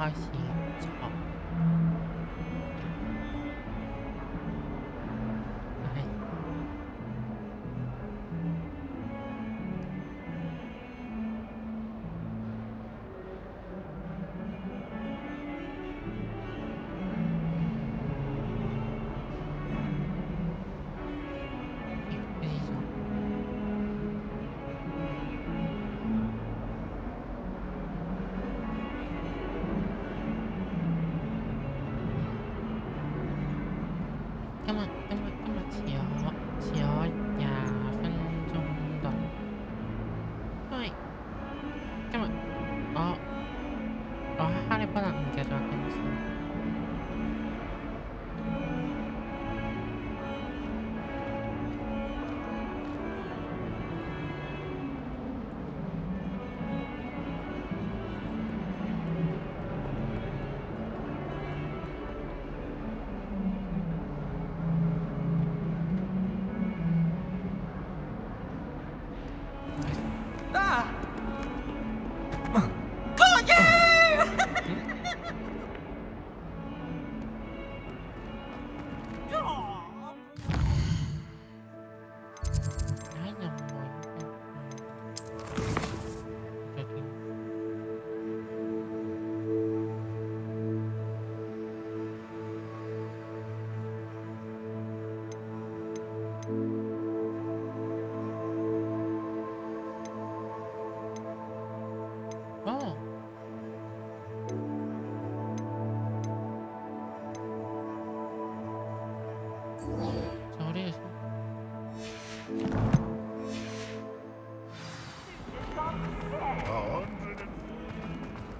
开始吵。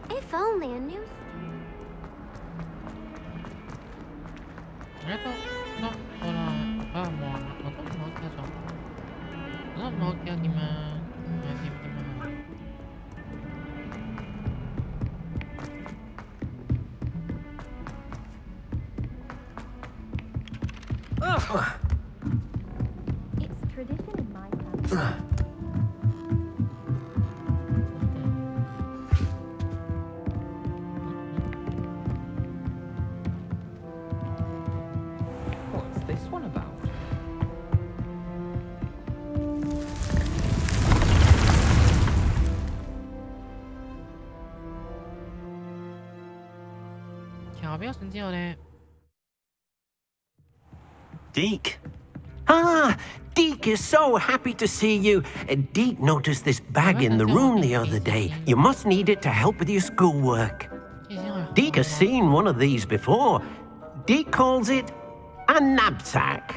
If only a news. Deke. Ah, Deke is so happy to see you. Deke noticed this bag in the room the other day. You must need it to help with your schoolwork. Deke has seen one of these before. Deke calls it a knapsack.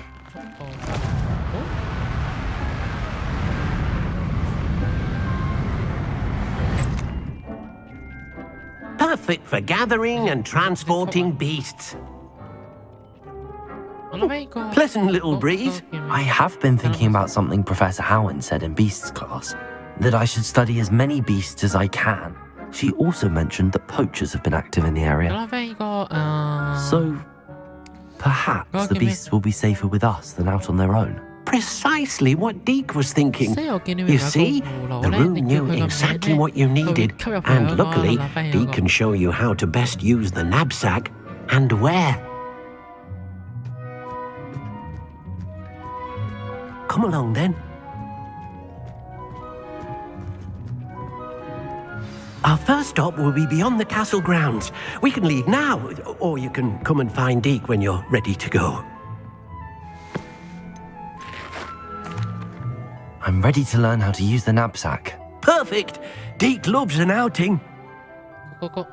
Perfect for gathering and transporting beasts. Pleasant little breeze. I have been thinking about something Professor Howen said in Beasts class, that I should study as many beasts as I can. She also mentioned that poachers have been active in the area. So, perhaps the beasts will be safer with us than out on their own. Precisely what Deke was thinking. You see, the room knew exactly what you needed, and luckily, Deke can show you how to best use the knapsack and where. Come along then. Our first stop will be beyond the castle grounds. We can leave now, or you can come and find Deke when you're ready to go. I'm ready to learn how to use the knapsack. Perfect! Deke loves an outing. Go.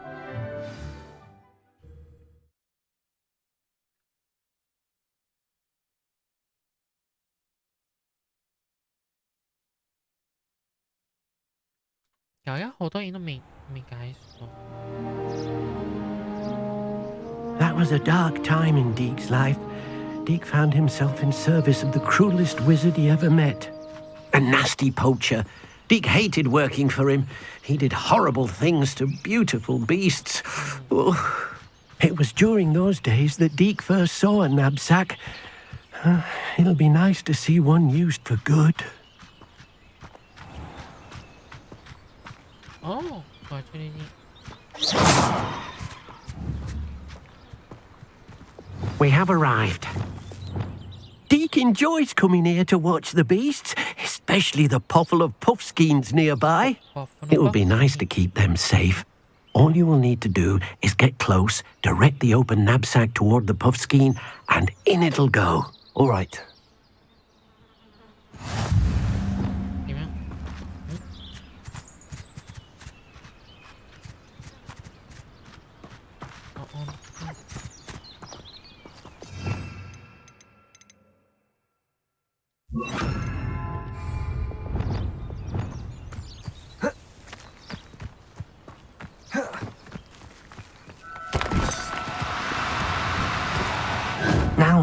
好多嘢都未解鎖。That was a dark time in Deke's life. Deke found himself in service of the cruelest wizard he ever met. A nasty poacher. Deke hated working for him. He did horrible things to beautiful beasts. Oh. It was during those days that Deke first saw a knapsack. It'll be nice to see one used for good. Oh, actually. we have arrived. Deke enjoys coming here to watch the beasts, especially the pottle of puffskeins nearby. It will be nice to keep them safe. All you will need to do is get close, direct the open knapsack toward the puffskein, and in it'll go. All right.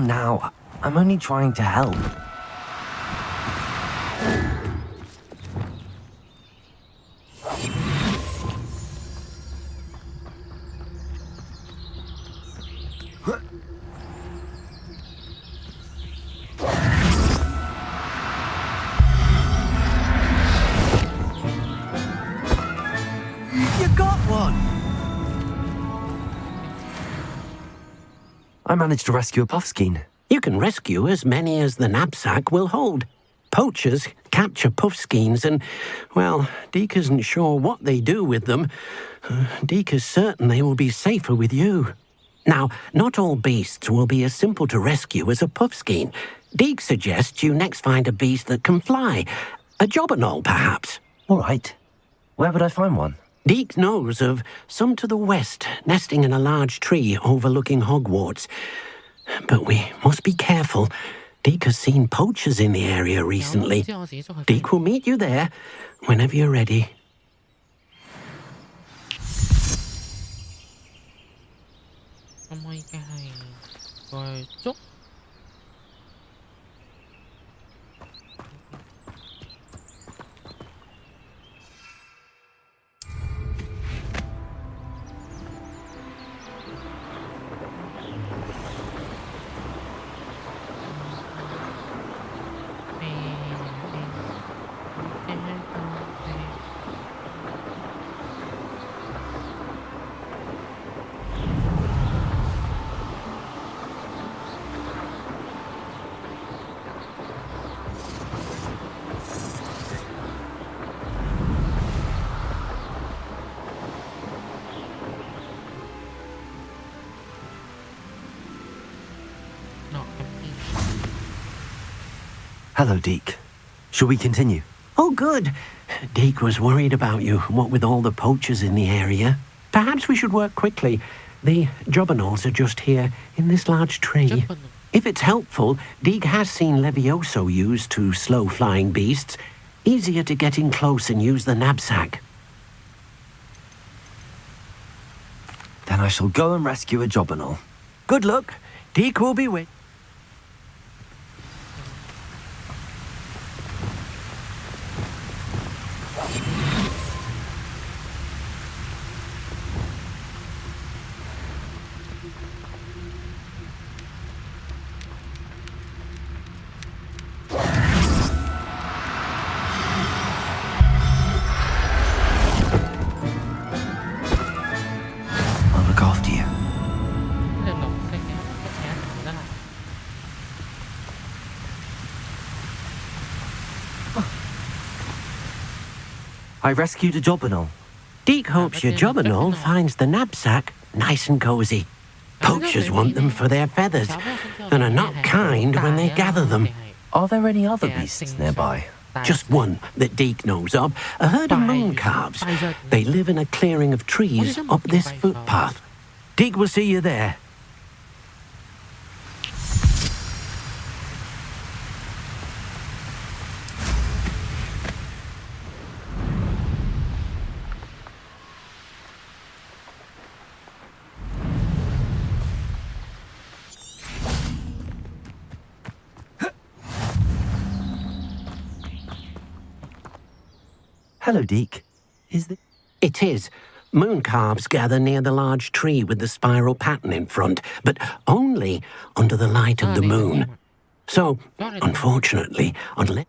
Now, I'm only trying to help. You got one! I managed to rescue a puffskein. You can rescue as many as the knapsack will hold. Poachers capture puffskeins and, well, Deke isn't sure what they do with them. Deke is certain they will be safer with you. Now, not all beasts will be as simple to rescue as a puffskein. Deke suggests you next find a beast that can fly. A jobberknoll, perhaps. All right. Where would I find one? Deke knows of some to the west, nesting in a large tree overlooking Hogwarts. But we must be careful. Deke has seen poachers in the area recently. Deke will meet you there whenever you're ready. Hello, Deke. Shall we continue? Oh, good. Deke was worried about you, what with all the poachers in the area. Perhaps we should work quickly. The jobberknolls are just here, in this large tree. If it's helpful, Deke has seen Levioso used to slow flying beasts. Easier to get in close and use the knapsack. Then I shall go and rescue a jobberknoll. Good luck. Deke will be with. I'll look after you. I rescued a jobberknoll. Deke hopes your jobberknoll finds the knapsack nice and cozy. Poachers want them for their feathers and are not kind when they gather them. Are there any other beasts nearby? Just one that Deke knows of, a herd of moon calves. They live in a clearing of trees up this footpath. Deke will see you there. Hello, Deke. It is. Moon calves gather near the large tree with the spiral pattern in front, but only under the light of the moon. So, unfortunately, unless...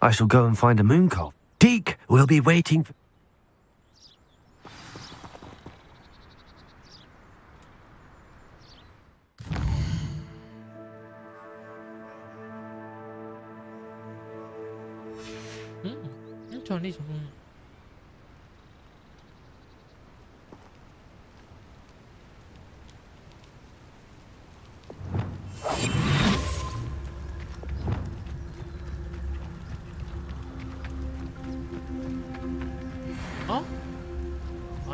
I shall go and find a moon calf. Deke will be waiting for... 仲呢種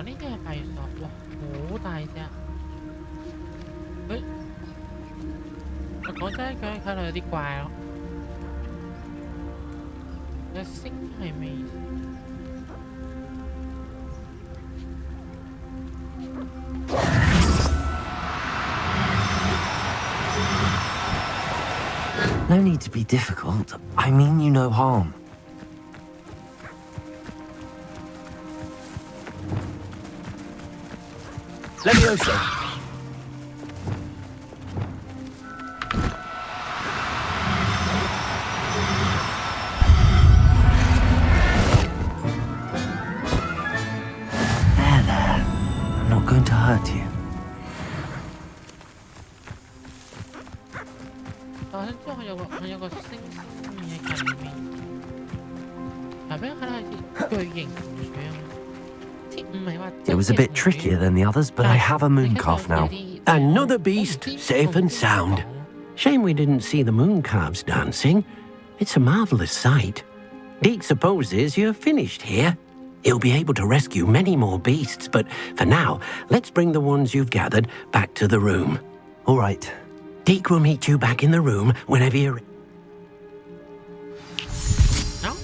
呢啲係閉鎖，哇，好大隻！我講真一句，睇落有啲怪咯。個星係咩意思？No need to be difficult. I mean you no harm. Leviosa! There. I'm not going to hurt you. 我想知道佢有個星嘢近面，係咩？睇嚟係巨型魚啊！唔係話 It was a bit trickier than the others, but I have a moon calf now. Another beast, safe and sound. Shame we didn't see the moon calves dancing. It's a marvelous sight. Deke supposes you're finished here. He'll be able to rescue many more beasts, but for now, let's bring the ones you've gathered back to the room. All right. Deke will meet you back in the room whenever you're... No?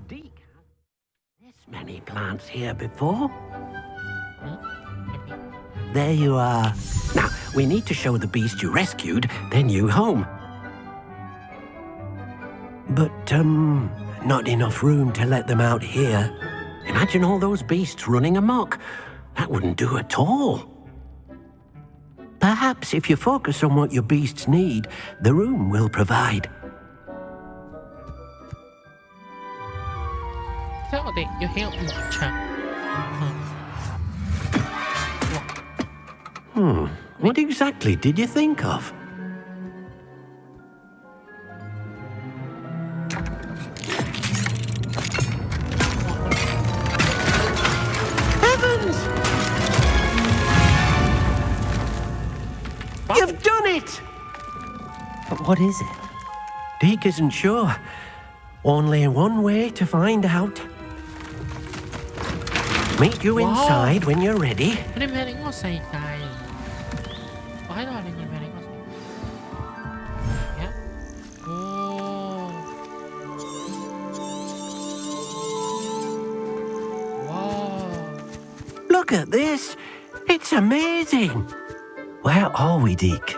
Deke, this many plants here before? There you are. Now, we need to show the beast you rescued their new home. But, not enough room to let them out here. Imagine all those beasts running amok. That wouldn't do at all. Perhaps if you focus on what your beasts need, the room will provide. 即係我哋要起個幕牆。What exactly did you think of? Heavens! You've done it! But what is it? Deke isn't sure. Only one way to find out. Meet you inside when you're ready. 你唔係另一個世界，我喺度話你唔係另一個世界。哦，哇 Look at this. It's amazing. Where are we, Deke?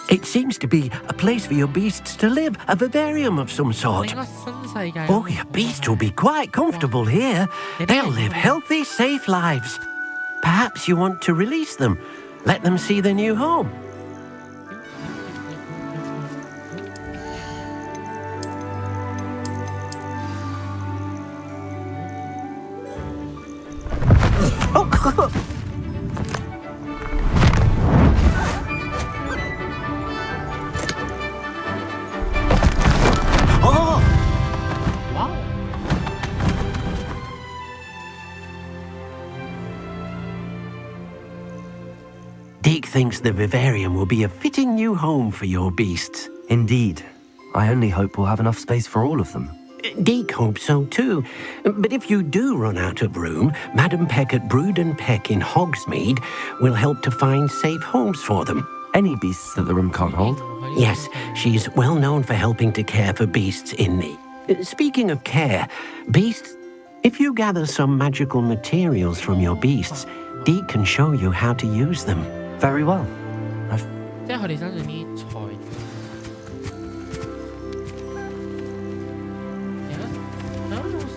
It seems to be a place for your beasts to live, a vivarium of some 另 sort. 一個新世界。 Oh, your beasts will be quite comfortable here. They'll live healthy, safe lives. Perhaps you want to release them. Let them see their new home. Oh! 哇！ Deke thinks the vivarium will be a fitting new home for your beasts. Indeed. I only hope we'll have enough space for all of them. Deke hopes so too. But if you do run out of room, Madam Peck at Brood and Peck in Hogsmeade will help to find safe homes for them. Any beasts that the room can't hold? Yes, she's well known for helping to care for beasts in need. Speaking of care, beasts, if you gather some magical materials from your beasts, Deke can show you how to use them. Very well. 即係佢哋身上啲材料。有一種小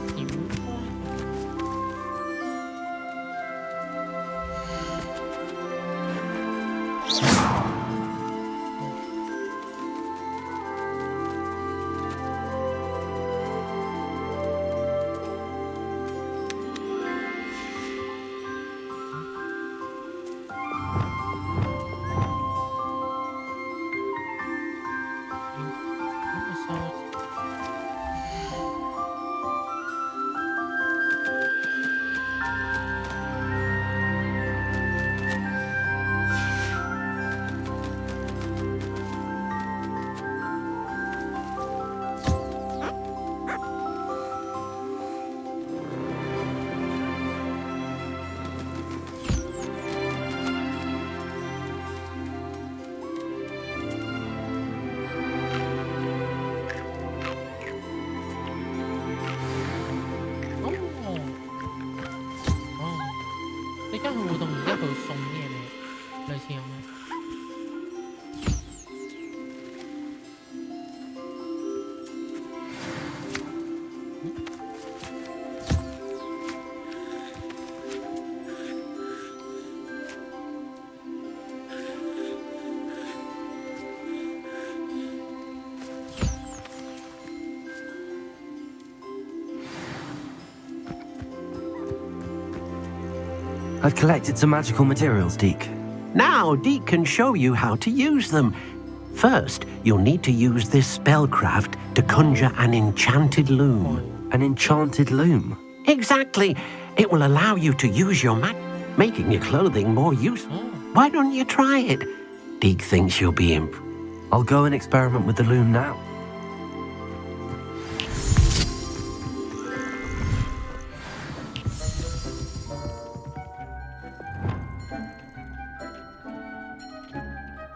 你跟佢互動，然之後佢會送啲嘢俾你，類似咁樣。I've collected some magical materials, Deke. Now Deke can show you how to use them. First, you'll need to use this spellcraft to conjure an enchanted loom. An enchanted loom? Exactly. It will allow you to use your magic, making your clothing more useful. Why don't you try it? Deke thinks you'll be impressed. I'll go and experiment with the loom now.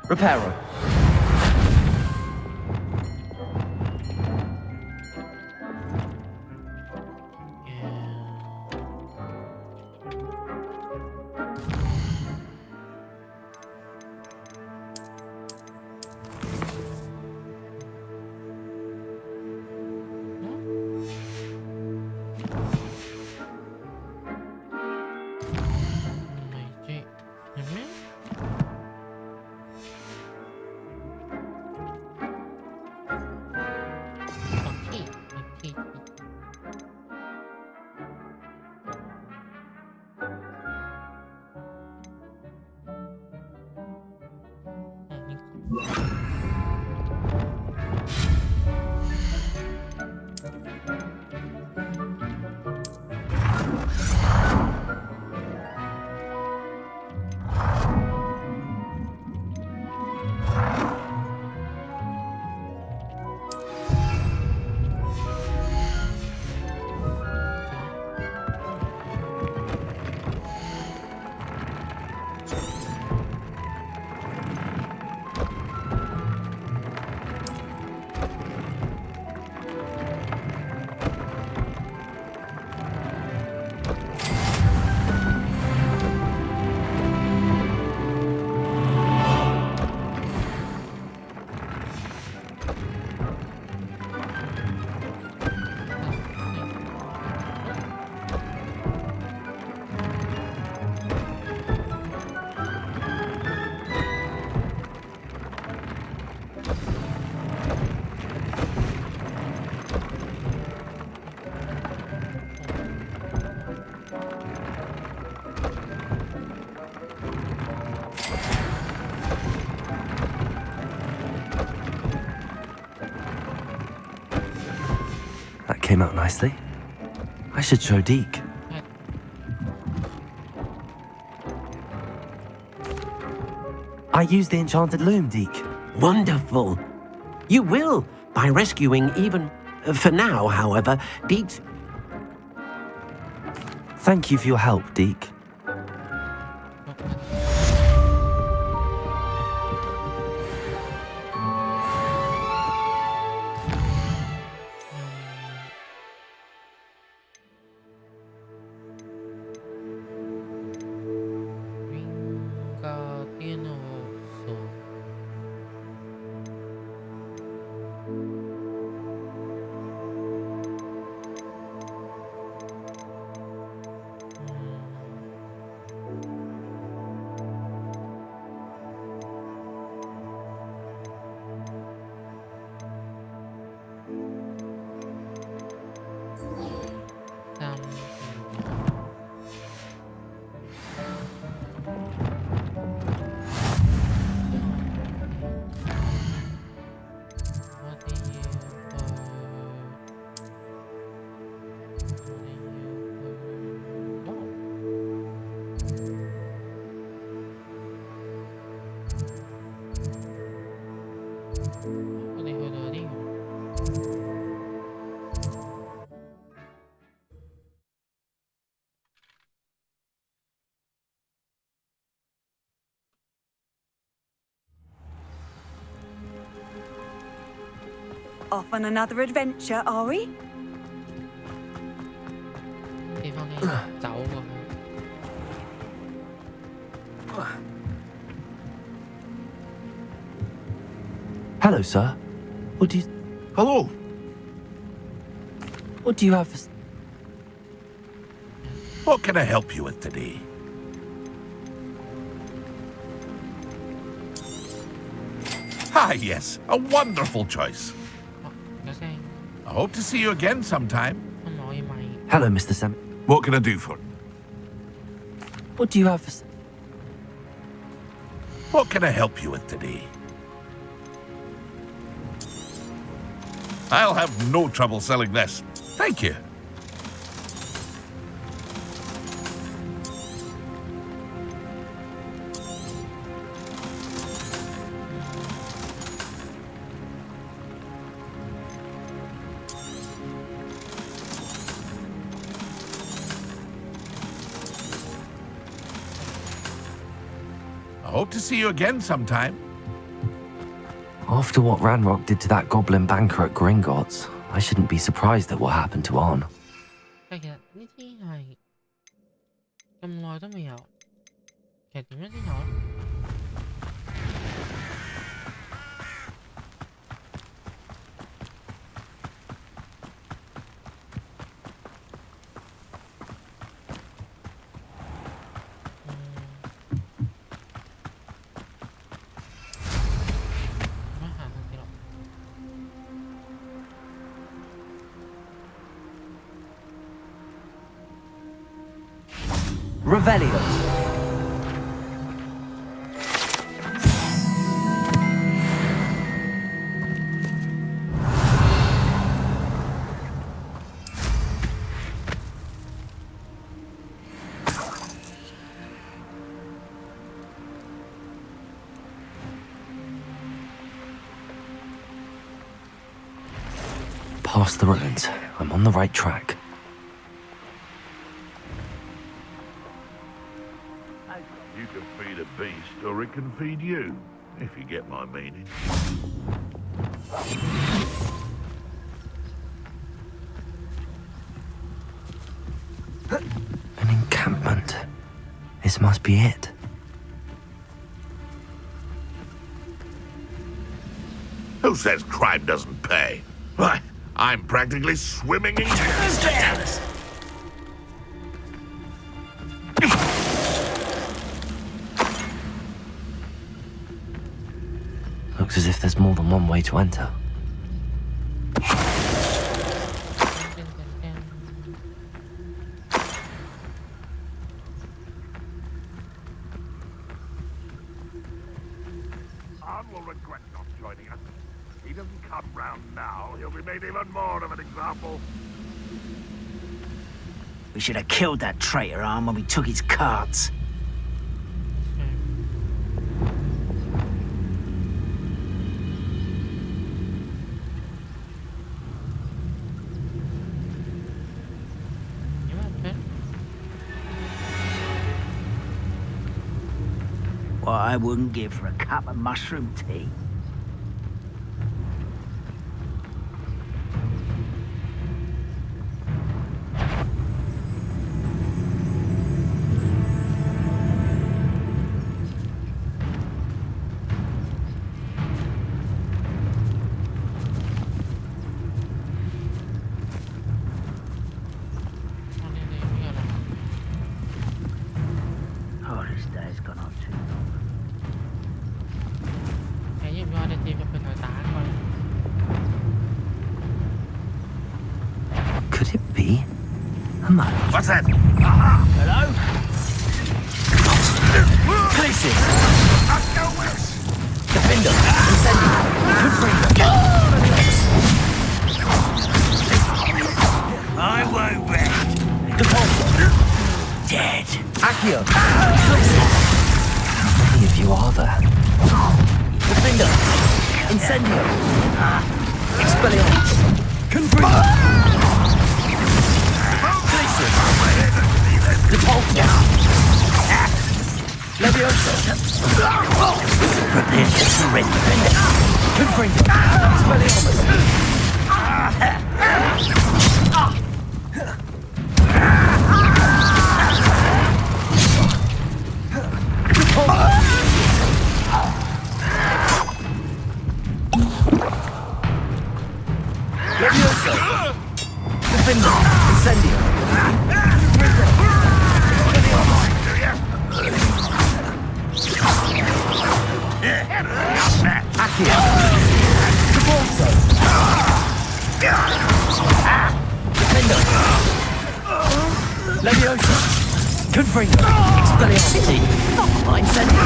Reparo. That came out nicely. I should show Deke. I used the enchanted loom, Deke. Wonderful. You will, by rescuing even... For now, however, Deek's... Thank you for your help, Deke. Off on another adventure, are we? 地方呢走過去。Hello, sir. What do you... Hello. What do you have for... What can I help you with today? Ah, yes. A wonderful choice. 有聲， I hope to see you again sometime. 可唔可以買？ Hello, Mr. Sam. What can I do for you? What do you have for... What can I help you with today? I'll have no trouble selling this. Thank you. I hope to see you again sometime. After what Ranrock did to that goblin banker at Gringotts, I shouldn't be surprised at what happened to On. 但其實呢啲係咁耐都未有，其實點樣先有咧？Revelio. Past the ruins. I'm on the right track. You can feed a beast, or it can feed you, if you get my meaning. An encampment. This must be it. Who says crime doesn't pay? Why, I'm practically swimming in cash. Looks as if there's more than one way to enter. Anne will regret not joining us. If he doesn't come round now, he'll be made even more of an example. We should have killed that traitor, Arm, when we took his carts. I wouldn't give for a cup of mushroom tea. Oh, this day's gone on too long. แค่ยิ้มยอดได้ทีมจะเป็นหน่วยตาก่อน Could it be a man? What's that? Hello? Places! Defender! Incendio! Good freedom! I won't wait. Depulso! Dead. Accio! How many of you are there? Defender! Incendio! Expelliarmus! Confringo! Places! Depulso! Levioso! Prepare to surrender. Confringo! Expelliarmus! Levioso! Defender! Incendio! Accio! Depulso! Defender! Levioso! Confringo! Expelliarmus! Incendio!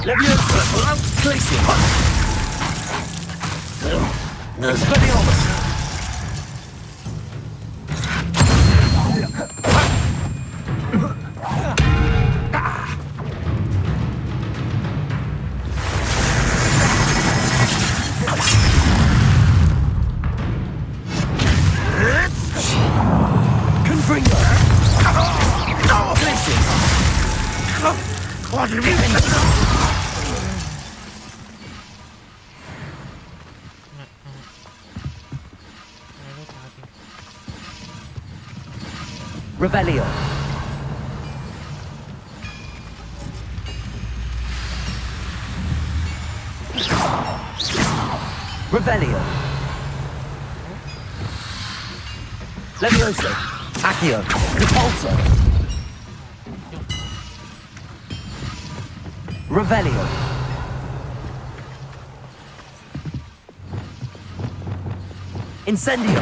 Levioso! Glacier! Expelliarmus! Confringo! Glacier! What do you mean? Revelio! Revelio! Levioso! Accio! Repulso! Revelio! Incendio!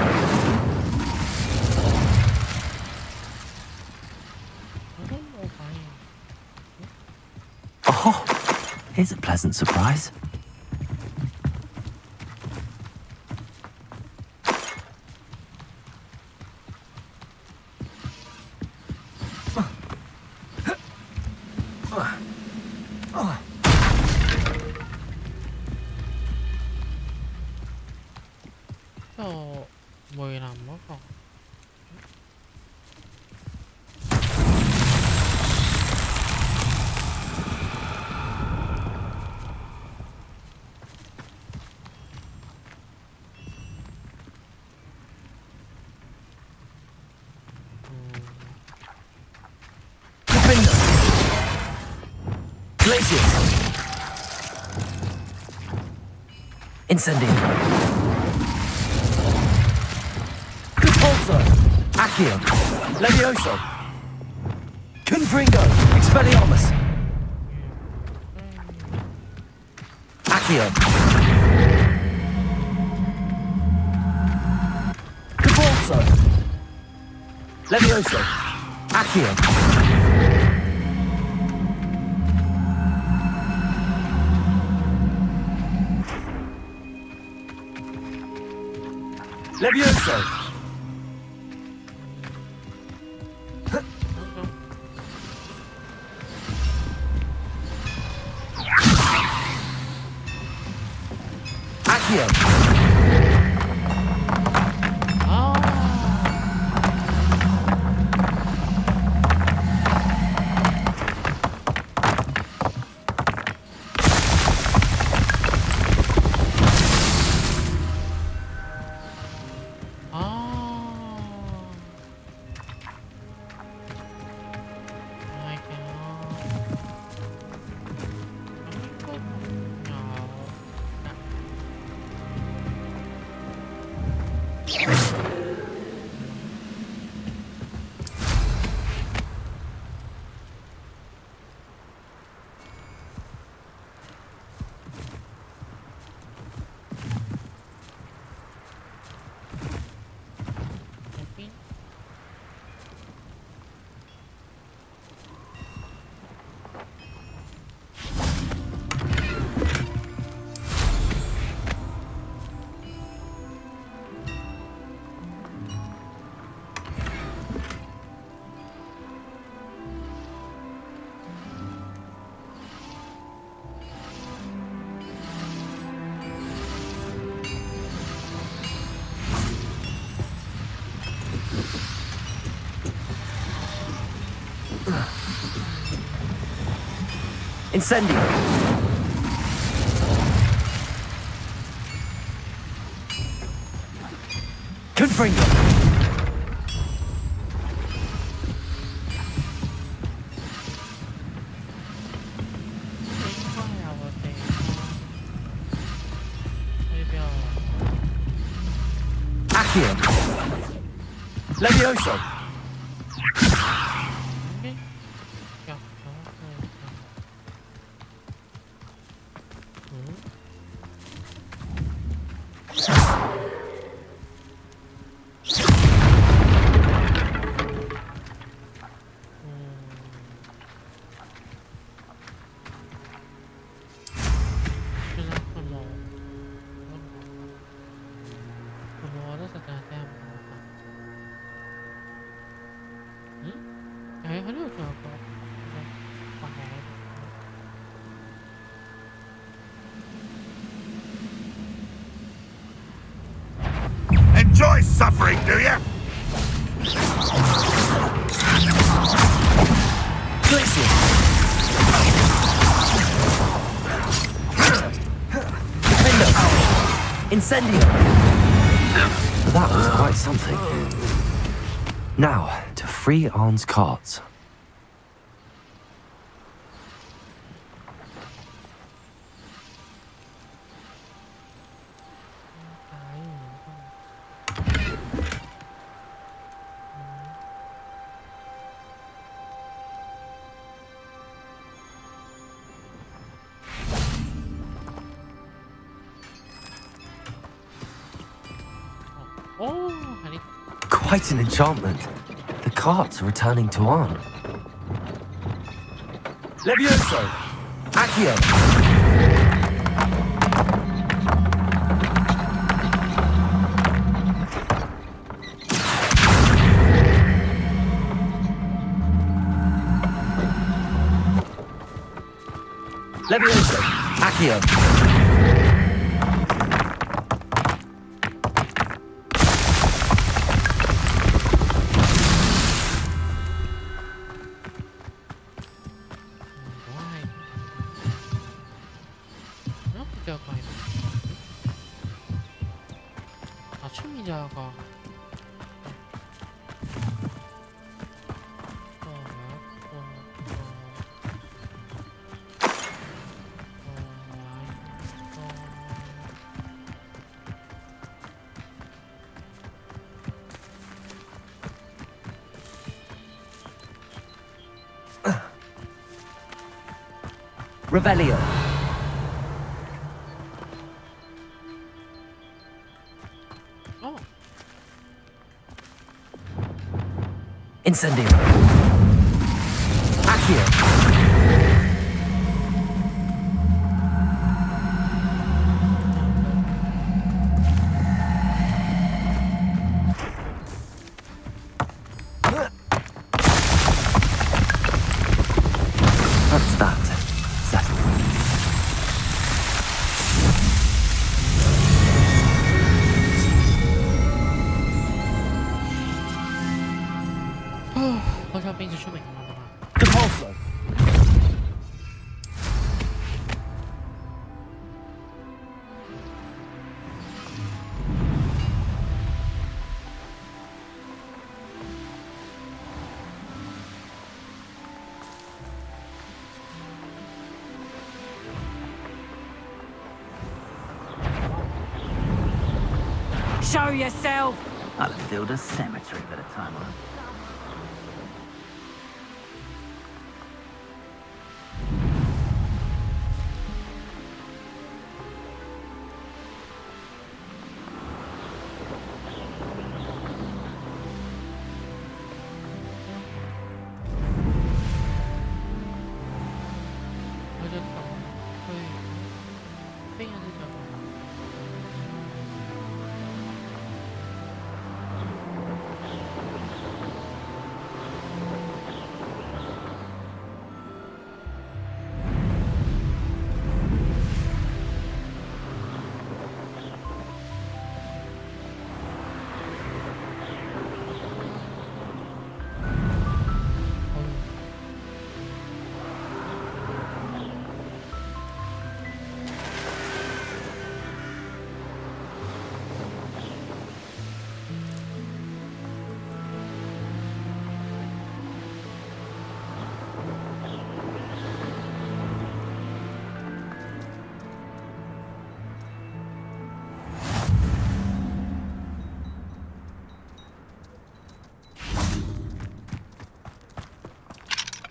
Oh, here's a pleasant surprise. 저 뭐이랑 먹어 Defender! Glacier! Incendio! Repulso! Accio! Levioso! Confringo! Expelliarmus! Accio! Repulso! Levioso! Accio! Levioso! Accio! Incendio! Confringo! Accio! Levioso! Enjoy suffering, do you? Glacier! Defendo! Incendio! That was quite something. Now, to free Arn's carts. Quite an enchantment. The carts are returning to Arn. Levioso! Accio! Levioso! Accio! Revelio. Oh. Incendio. Accio. That's that. Settled.我想冰止出美了吗Compulso. Show yourself! I'd have filled a cemetery by the time I...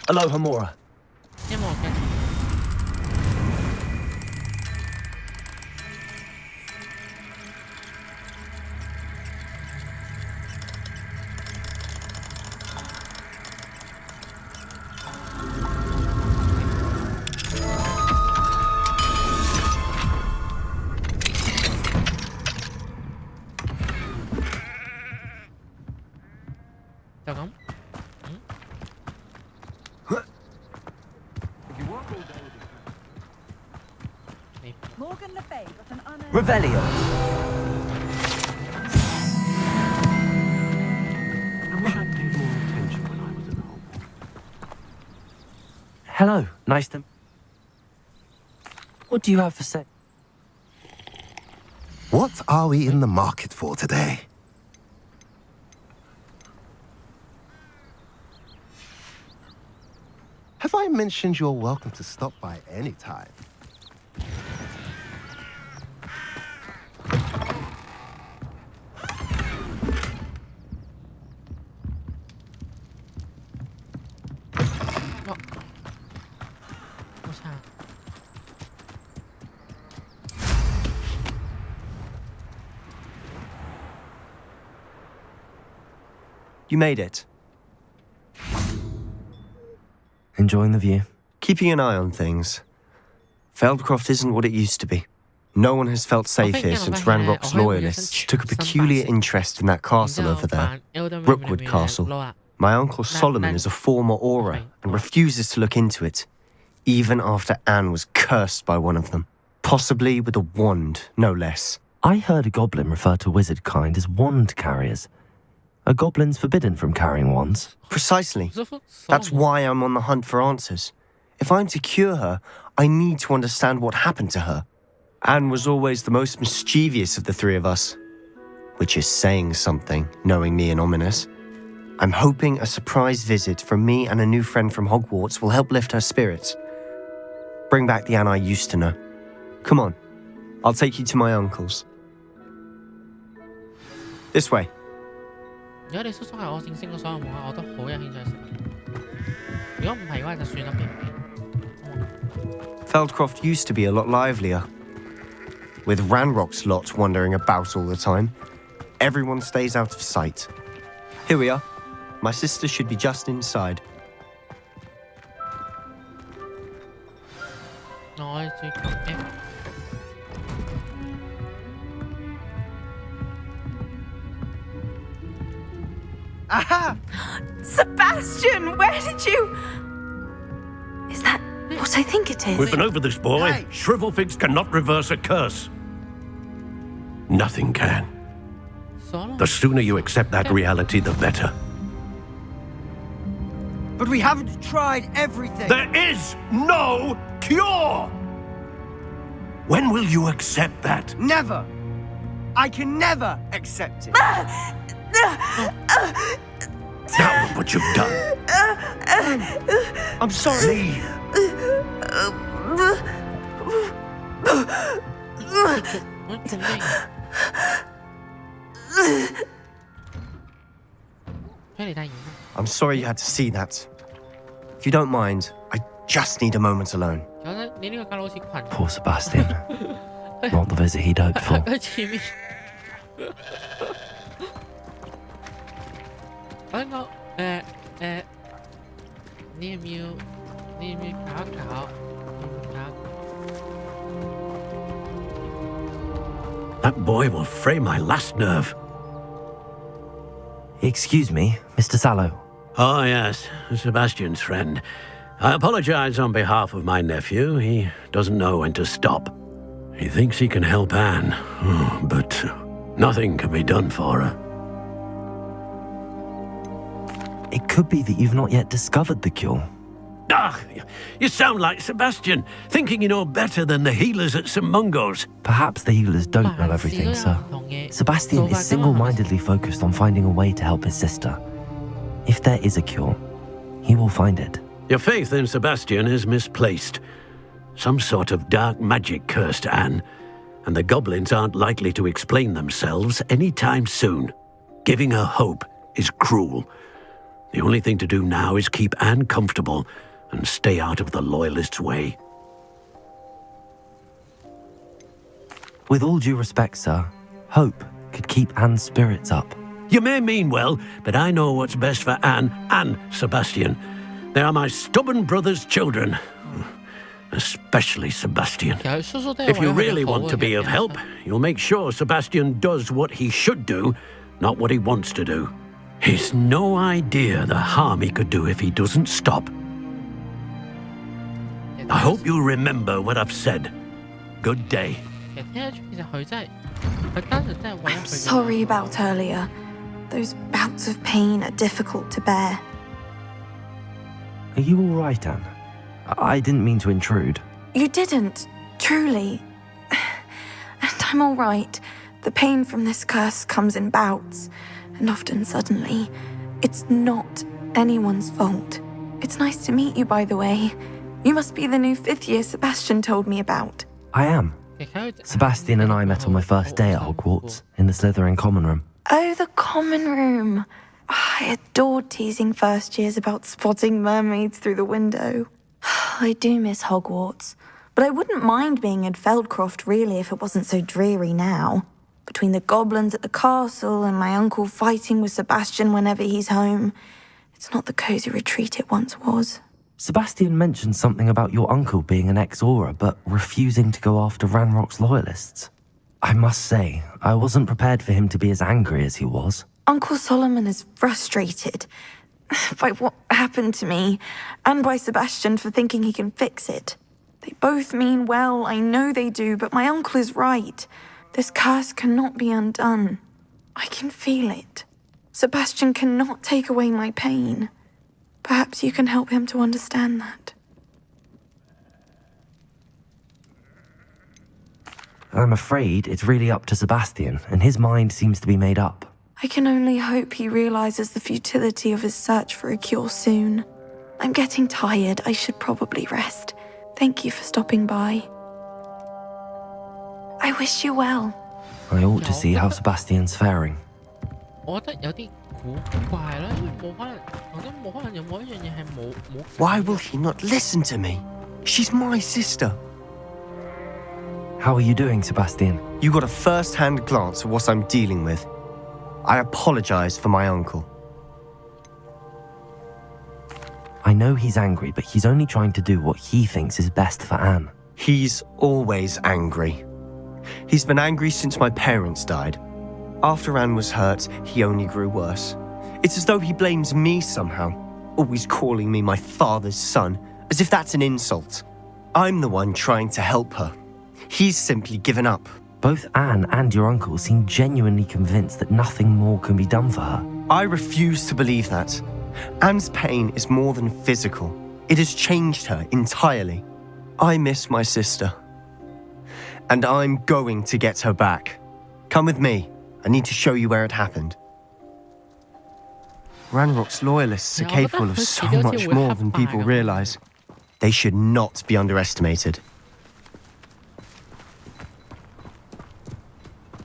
Aloha Mora. 因為我嘅 就咁。 Morgan Le Fay got an unearned... Revelio. I wish I'd paid more attention when I was at home. Hello, nice to... What do you have for sale? What are we in the market for today? Have I mentioned you're welcome to stop by any time? You made it. Enjoying the view? Keeping an eye on things. Feldcroft isn't what it used to be. No one has felt safe here since Ranrock's loyalists took a peculiar interest in that castle over there, Rookwood Castle. My uncle Solomon is a former Auror and refuses to look into it, even after Anne was cursed by one of them, possibly with a wand, no less. I heard a goblin refer to wizard kind as wand carriers. Are goblins forbidden from carrying wands? Precisely. That's why I'm on the hunt for answers. If I'm to cure her, I need to understand what happened to her. Anne was always the most mischievous of the three of us, which is saying something, knowing me and Ominous. I'm hoping a surprise visit from me and a new friend from Hogwarts will help lift her spirits. Bring back the Anne I used to know. Come on, I'll take you to my uncle's. This way. 如果你叔叔係我認識嘅所有夢啊，我都好有興趣食。如果唔係嘅話，就算啦。Feldcroft used to be a lot livelier. With Ranrock's lot wandering about all the time, everyone stays out of sight. Here we are. My sister should be just inside. 我可以追求 F。 Aha! Sebastian, where did you... Is that what I think it is? We've been over this, boy. Hey. Shrivelfigs cannot reverse a curse. Nothing can. The sooner you accept that reality, the better. But we haven't tried everything. There is no cure! When will you accept that? Never. I can never accept it. Now look what you've done. I'm sorry. Leave. I'm sorry you had to see that. If you don't mind, I just need a moment alone. Poor Sebastian. Not the visit he'd hoped for. 你要唔要搞一搞？ That boy will fray my last nerve. Excuse me, Mr. Sallow. Oh, yes, Sebastian's friend. I apologize on behalf of my nephew. He doesn't know when to stop. He thinks he can help Anne, but nothing can be done for her. It could be that you've not yet discovered the cure. Ah, you sound like Sebastian, thinking you know better than the healers at St. Mungo's. Perhaps the healers don't know everything, sir. Sebastian is single-mindedly focused on finding a way to help his sister. If there is a cure, he will find it. Your faith in Sebastian is misplaced. Some sort of dark magic cursed Anne, and the goblins aren't likely to explain themselves anytime soon. Giving her hope is cruel. The only thing to do now is keep Anne comfortable and stay out of the Loyalists' way. With all due respect, sir, hope could keep Anne's spirits up. You may mean well, but I know what's best for Anne and Sebastian. They are my stubborn brother's children. Especially Sebastian. If you really want to be of help, you'll make sure Sebastian does what he should do, not what he wants to do. He's no idea the harm he could do if he doesn't stop. I hope you'll remember what I've said. Good day. I'm sorry about earlier. Those bouts of pain are difficult to bear. Are you all right, Anne? I didn't mean to intrude. You didn't, truly. And I'm all right. The pain from this curse comes in bouts, and often suddenly. It's not anyone's fault. It's nice to meet you, by the way. You must be the new 5th year Sebastian told me about. I am. Sebastian and I met on my first day at Hogwarts, in the Slytherin common room. Oh, the common room. I adored teasing first years about spotting mermaids through the window. I do miss Hogwarts, but I wouldn't mind being in Feldcroft really if it wasn't so dreary now. Between the goblins at the castle and my uncle fighting with Sebastian whenever he's home, it's not the cosy retreat it once was. Sebastian mentioned something about your uncle being an ex-Aura, but refusing to go after Ranrock's loyalists. I must say, I wasn't prepared for him to be as angry as he was. Uncle Solomon is frustrated by what happened to me, and by Sebastian for thinking he can fix it. They both mean well, I know they do, but my uncle is right. This curse cannot be undone. I can feel it. Sebastian cannot take away my pain. Perhaps you can help him to understand that. I'm afraid it's really up to Sebastian, and his mind seems to be made up. I can only hope he realizes the futility of his search for a cure soon. I'm getting tired. I should probably rest. Thank you for stopping by. I wish you well. I ought to see how Sebastian's faring. Why will he not listen to me? She's my sister. How are you doing, Sebastian? You got a first-hand glance at what I'm dealing with. I apologize for my uncle. I know he's angry, but he's only trying to do what he thinks is best for Anne. He's always angry. He's been angry since my parents died. After Anne was hurt, he only grew worse. It's as though he blames me somehow, always calling me my father's son, as if that's an insult. I'm the one trying to help her. He's simply given up. Both Anne and your uncle seem genuinely convinced that nothing more can be done for her. I refuse to believe that. Anne's pain is more than physical. It has changed her entirely. I miss my sister. And I'm going to get her back. Come with me. I need to show you where it happened. Ranrock's loyalists are capable of so much more than people realize. They should not be underestimated.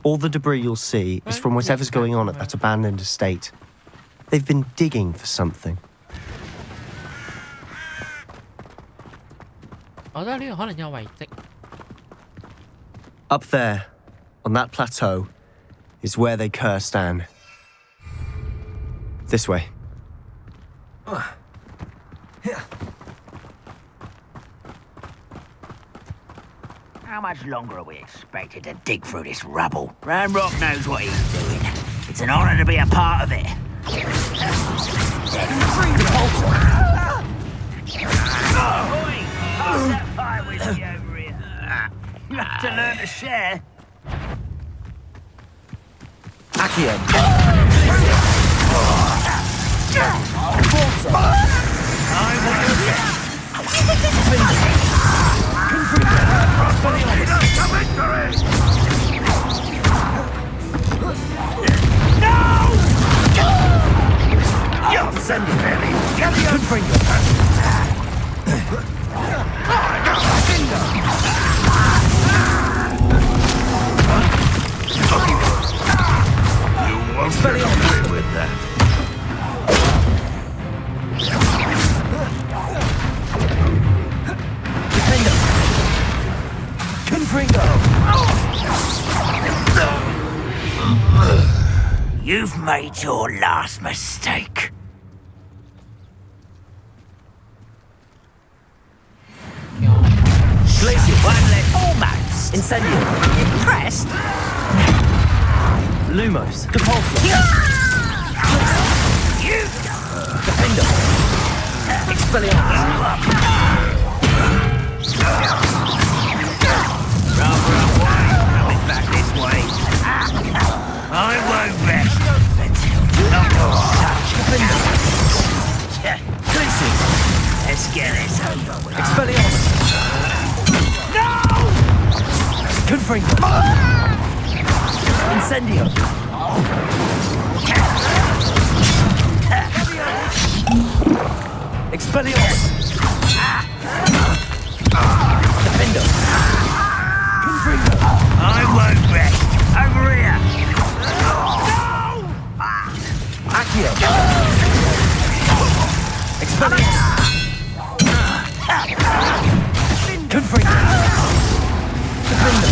All the debris you'll see is from whatever's going on at that abandoned estate. They've been digging for something. 我覺得呢度可能有遺跡。 Up there, on that plateau, is where they cursed Anne. This way. How much longer are we expected to dig through this rubble? Ramrock knows what he's doing. It's an honor to be a part of it. Oi! Hold that fire with me over here. You have to learn to share. You've made your last mistake. Glacier, one left. Almost. Incendio. Impressed? Lumos. Depulsor. You. Defender. Expelliarmus. Rather unwise coming back this way. I won't rest until Places. Let's get this over with. Expelliarmus. No! Confringo. Incendio. Expelliarmus. Defender. Confringo. I won't rest. Over here. Accio. Expelliarmus. Confringo. Defender.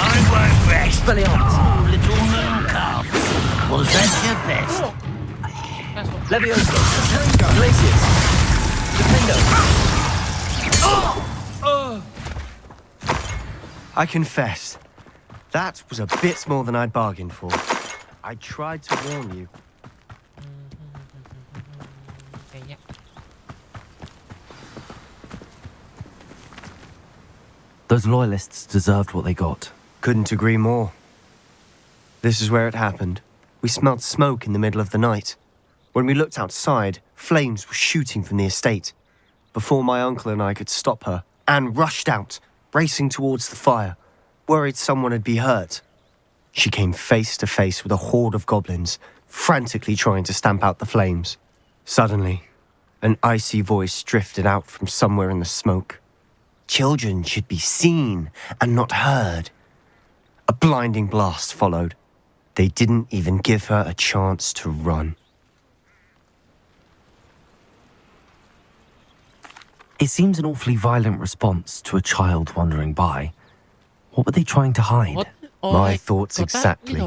I won't rest. Expelliarmus. Oh, little moon calf. Was that your best? Levioso. Glaciers. Defender. I confess, that was a bit more than I'd bargained for. I tried to warn you. Those loyalists deserved what they got. Couldn't agree more. This is where it happened. We smelled smoke in the middle of the night. When we looked outside, flames were shooting from the estate. Before my uncle and I could stop her, Anne rushed out, racing towards the fire, worried someone had been hurt. She came face to face with a horde of goblins, frantically trying to stamp out the flames. Suddenly, an icy voice drifted out from somewhere in the smoke. Children should be seen and not heard. A blinding blast followed. They didn't even give her a chance to run. It seems an awfully violent response to a child wandering by. What were they trying to hide? My thoughts exactly.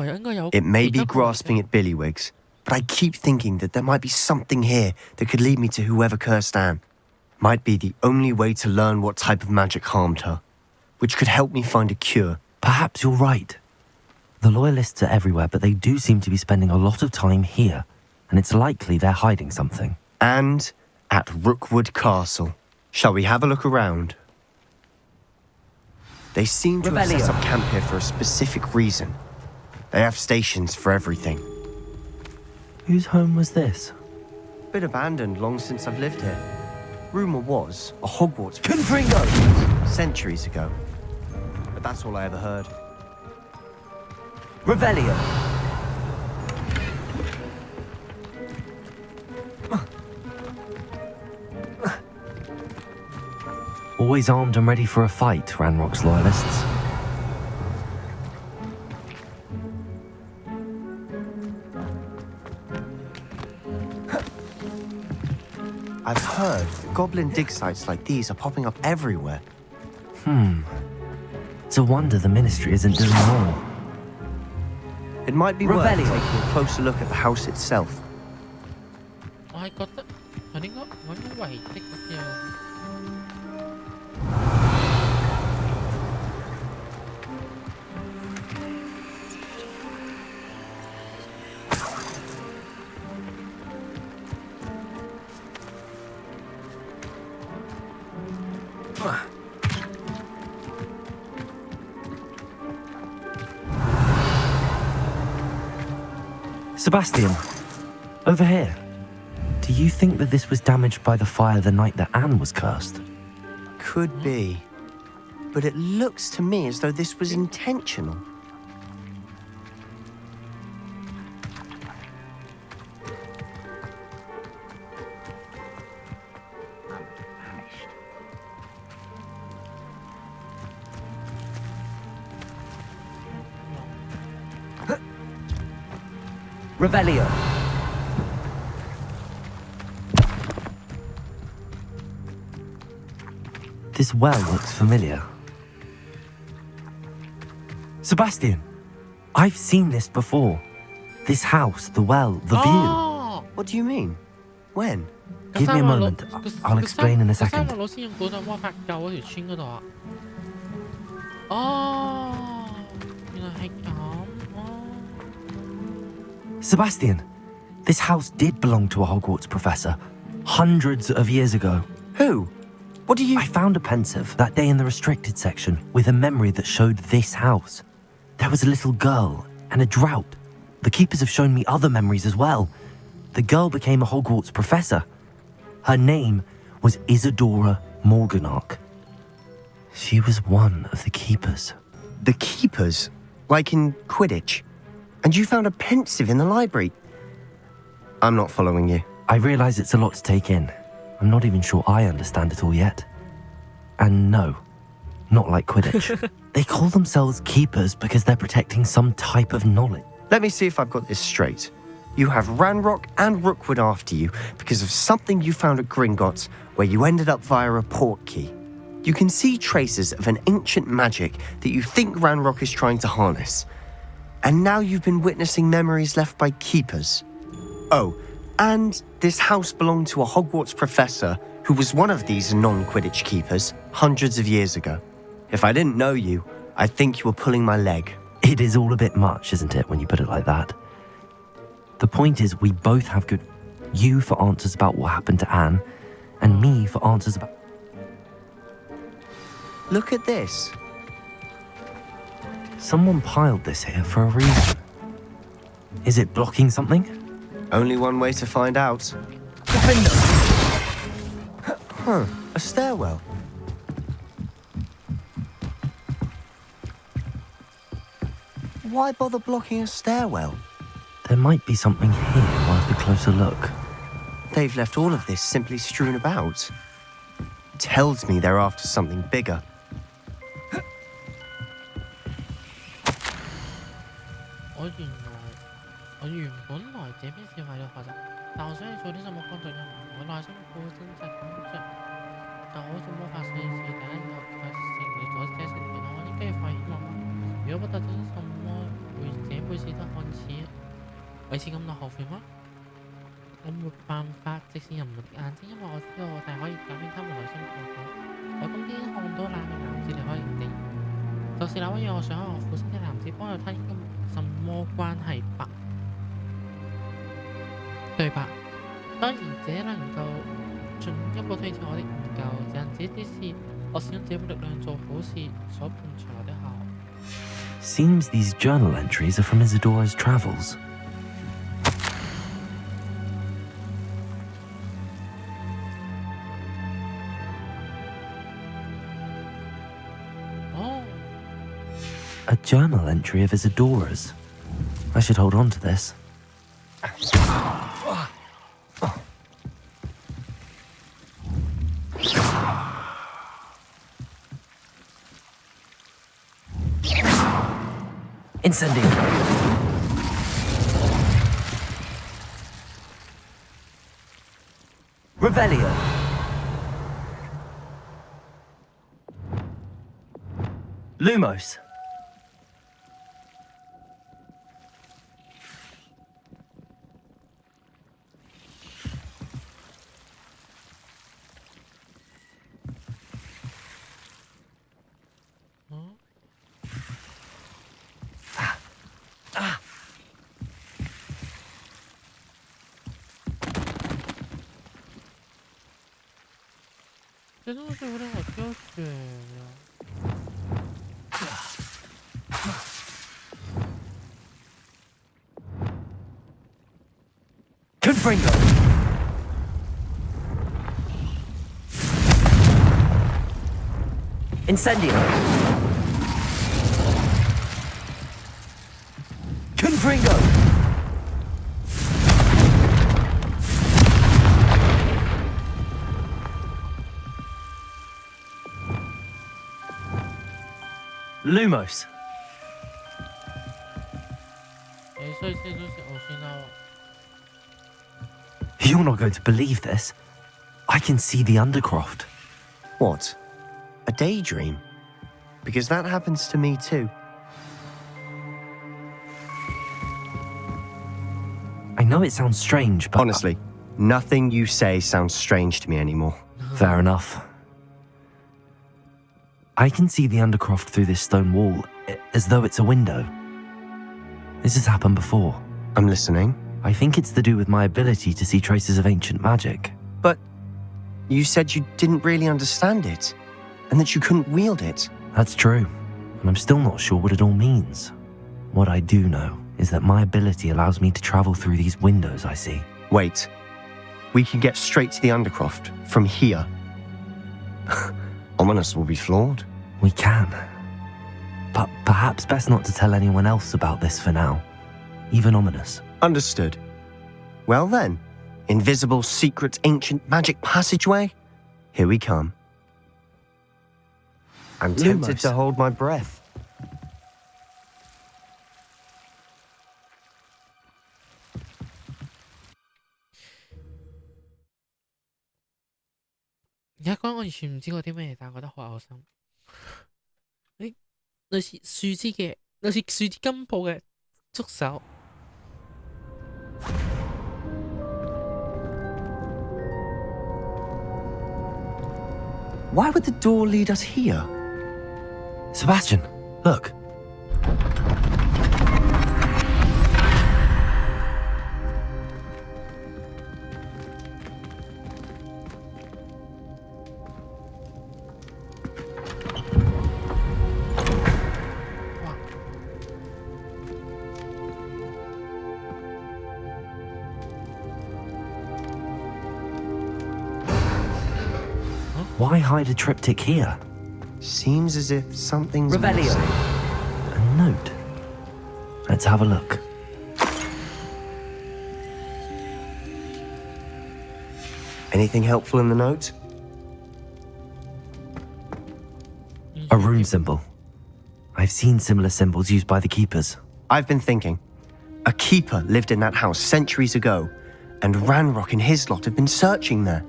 It may be grasping at billywhigs, but I keep thinking that there might be something here that could lead me to whoever cursed Anne. Might be the only way to learn what type of magic harmed her, which could help me find a cure. Perhaps you're right. The loyalists are everywhere, but they do seem to be spending a lot of time here, and it's likely they're hiding something. And at Rookwood Castle. Shall we have a look around? They seem to have set up camp here for a specific reason. They have stations for everything. Whose home was this? Been abandoned long since I've lived here. Rumour was a Hogwarts Confringo! centuries ago. But that's all I ever heard. Revelio. Always armed and ready for a fight, Ranrock's loyalists. I've heard goblin dig sites like these are popping up everywhere. It's a wonder the ministry isn't doing more. It might be worth Revelio. taking a closer look at the house itself. 我係覺得佢應該揾啲遺跡嗰啲啊。Sebastian, over here. Do you think that this was damaged by the fire the night that Anne was cursed? Could be. But it looks to me as though this was intentional. Revelio. This well looks familiar. Sebastian, I've seen this before. This house, the well, the view. What do you mean? When? Give me a moment. I'll explain in a second. 個三個老師用古代魔法救嗰條村嗰度啊！哦，原來係咁哦。 Sebastian, this house did belong to a Hogwarts professor hundreds of years ago. Who? What do you... I found a pensive that day in the restricted section with a memory that showed this house. There was a little girl and a drought. The keepers have shown me other memories as well. The girl became a Hogwarts professor. Her name was Isadora Morganach. She was one of the keepers. The keepers? Like in Quidditch? And you found a pensive in the library? I'm not following you. I realize it's a lot to take in. I'm not even sure I understand it all yet. And no, not like Quidditch. They call themselves keepers because they're protecting some type of knowledge. Let me see if I've got this straight. You have Ranrock and Rookwood after you because of something you found at Gringotts where you ended up via a port key. You can see traces of an ancient magic that you think Ranrock is trying to harness. And now you've been witnessing memories left by keepers. Oh, and this house belonged to a Hogwarts professor who was one of these non-Quidditch keepers hundreds of years ago. If I didn't know you, I'd think you were pulling my leg. It is all a bit much, isn't it, when you put it like that? The point is, we both have good... You for answers about what happened to Anne, and me for answers about... Look at this. Someone piled this here for a reason. Is it blocking something? Only one way to find out. Huh, a stairwell. Why bother blocking a stairwell? There might be something here worth a closer look. They've left all of this simply strewn about. Tells me they're after something bigger. 我原本來這邊是為了學習，但我想去做啲什麼幫助人，我內心好掙扎咁着。但我做魔法術士，但係又卻成了咗這成段，我應該要發希望嗎？如果不得到什麼，這輩子都看似為此感到後悔嗎？我沒辦法直視人們的眼睛，因為我知道我哋可以改變他們內心過去。我今天看到那個男子離開營地，就是那位讓我想向我父親的男子，幫助他應該什麼關係吧？對吧？當然，這能夠進一步推薦我的研究，這只是我使用這股力量做好事所伴隨來的效。Seems these journal entries are from Isadora's travels. Oh. A journal entry of Isadora's. I should hold on to this. Incendio. Revelio. Lumos. Huh? 这东西有点好挑选呀。Confringo. Incendio. Confringo. Lumos. 所以这东西我现在 You're not going to believe this. I can see the Undercroft. What? A daydream? Because that happens to me too. I know it sounds strange, but... Honestly, nothing you say sounds strange to me anymore. Fair enough. I can see the Undercroft through this stone wall, as though it's a window. This has happened before. I'm listening. I think it's to do with my ability to see traces of ancient magic. But you said you didn't really understand it, and that you couldn't wield it. That's true, and I'm still not sure what it all means. What I do know is that my ability allows me to travel through these windows I see. Wait. We can get straight to the Undercroft from here. Ominous will be floored. We can. But perhaps best not to tell anyone else about this for now. Even Ominous. Understood. Well then, invisible, secret, ancient magic passageway? Here we come. I'm tempted to hold my breath.而家講我完全唔知嗰啲咩嚟，但係覺得好嘔心。誒，類似樹枝嘅，類似樹枝根部嘅觸手。Why would the door lead us here? Sebastian, look. Why hide a triptych here? Seems as if something's Revelio. missing. A note. Let's have a look. Anything helpful in the note? A rune symbol. I've seen similar symbols used by the keepers. I've been thinking. A keeper lived in that house centuries ago, and Ranrock and his lot have been searching there.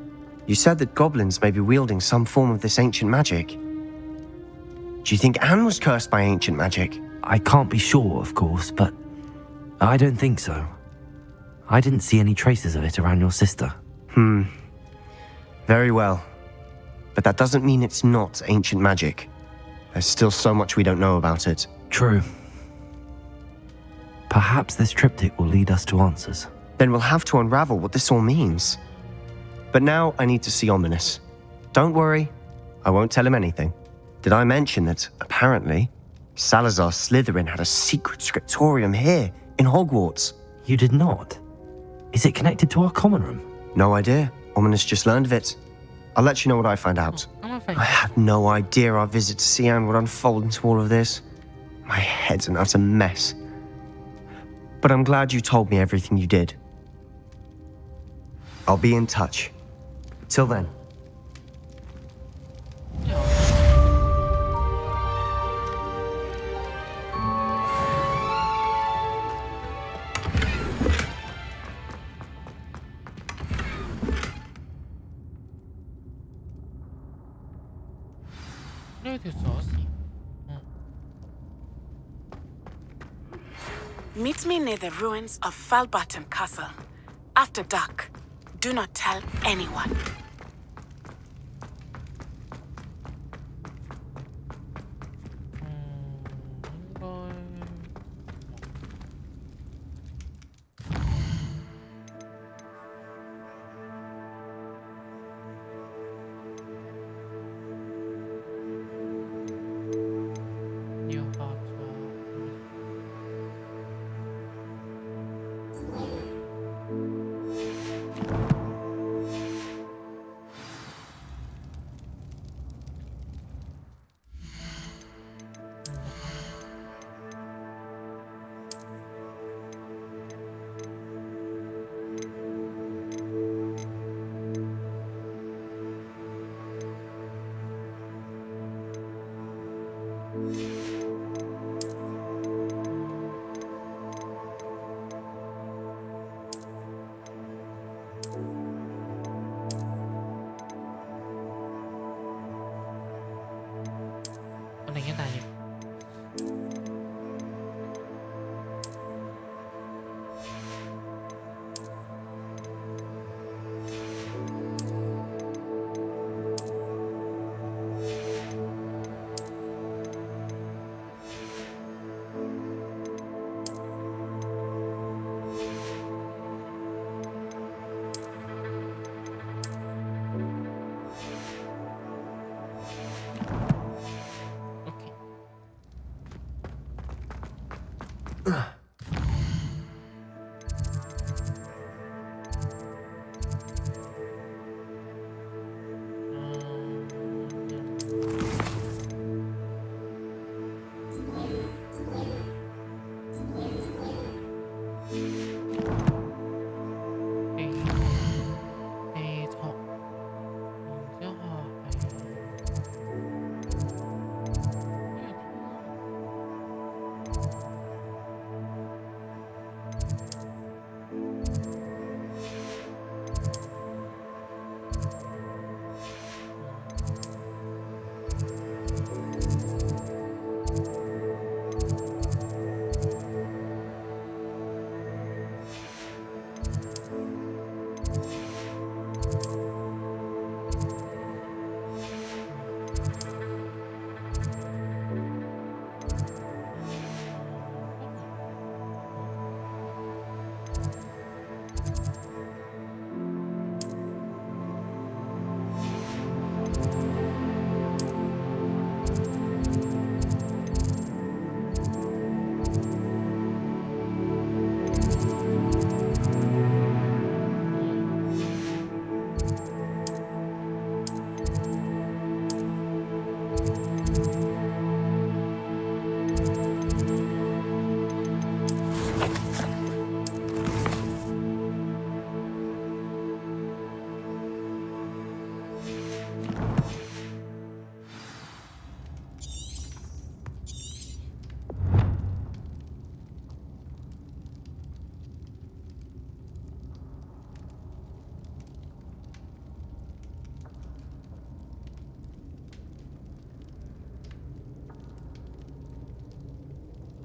You said that goblins may be wielding some form of this ancient magic. Do you think Anne was cursed by ancient magic? I can't be sure, of course, but I don't think so. I didn't see any traces of it around your sister. Very well. But that doesn't mean it's not ancient magic. There's still so much we don't know about it. True. Perhaps this triptych will lead us to answers. Then we'll have to unravel what this all means. But now I need to see Ominous. Don't worry, I won't tell him anything. Did I mention that, apparently, Salazar Slytherin had a secret scriptorium here, in Hogwarts? You did not? Is it connected to our common room? No idea. Ominous just learned of it. I'll let you know what I find out. I had no idea our visit to Sian would unfold into all of this. My head's an utter mess. But I'm glad you told me everything you did. I'll be in touch. Till then. 呢條鎖匙。Meet me near the ruins of Falbottom Castle. After dark. Do not tell anyone.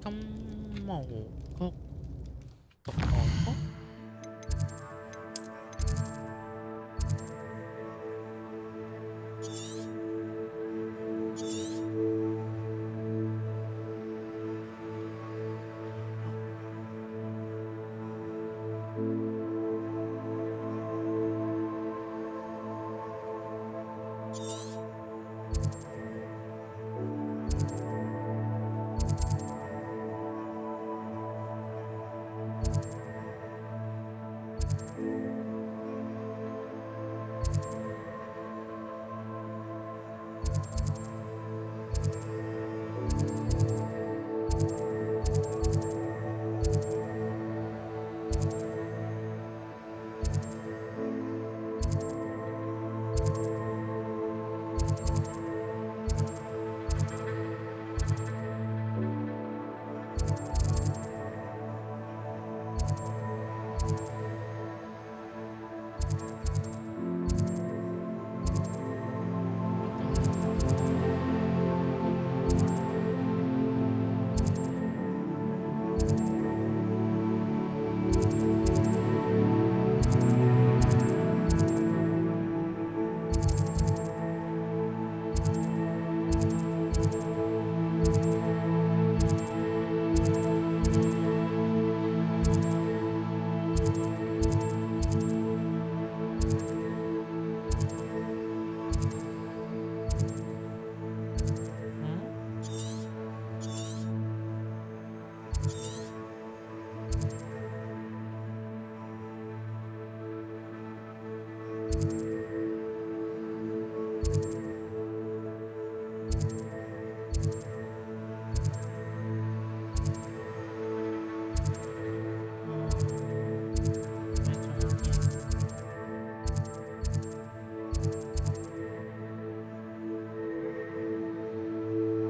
金毛谷毒王谷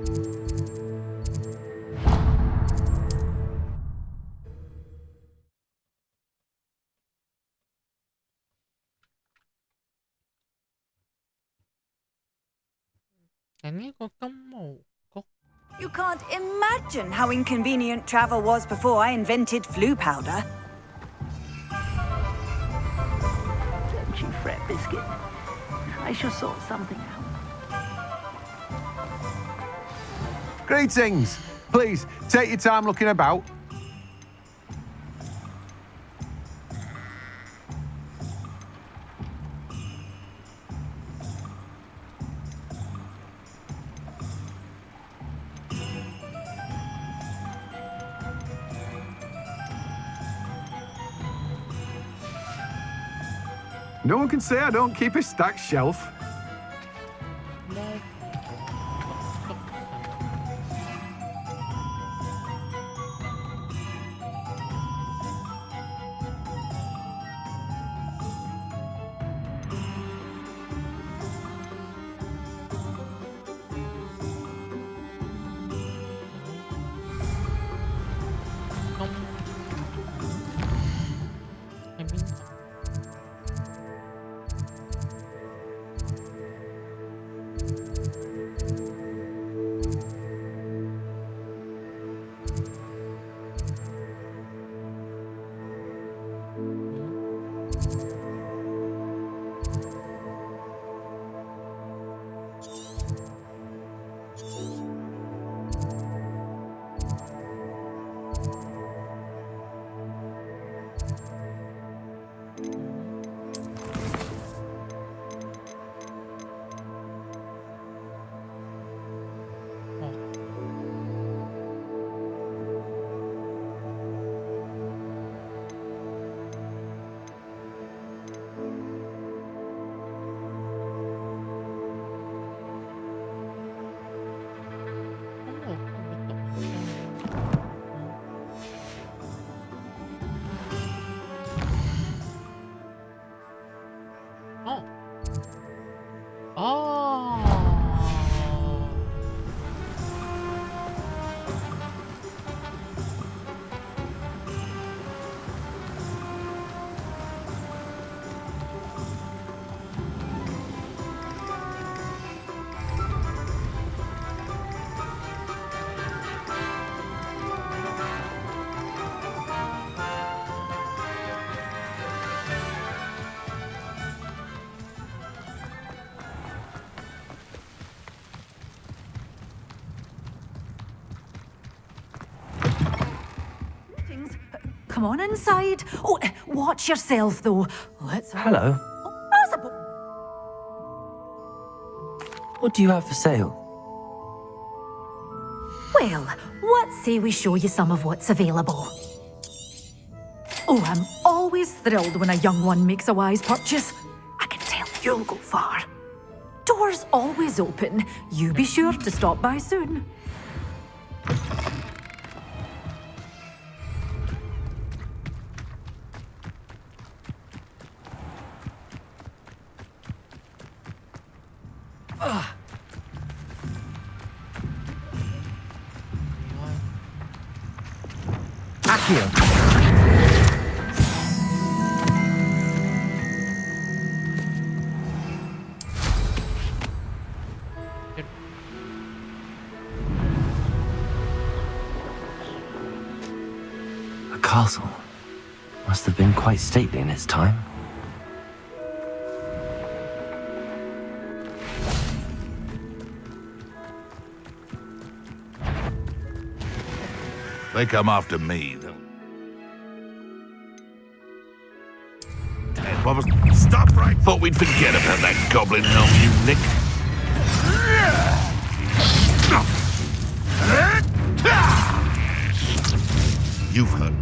แต่นี่ก็กำหมูก็ You can't imagine how inconvenient travel was before I invented flu powder. Don't you fret, Biscuit. I shall sort something out. Greetings. Please, take your time looking about. No one can say I don't keep a stacked shelf. Come on inside. Oh, watch yourself, though. Let's have Hello. Possible. What do you have for sale? Well, what say we show you some of what's available? Oh, I'm always thrilled when a young one makes a wise purchase. I can tell you'll go far. Doors always open. You be sure to stop by soon. A castle. Must have been quite stately in its time. They come after me. Stop right! Thought we'd forget about that goblin gnome, you nick. You've heard.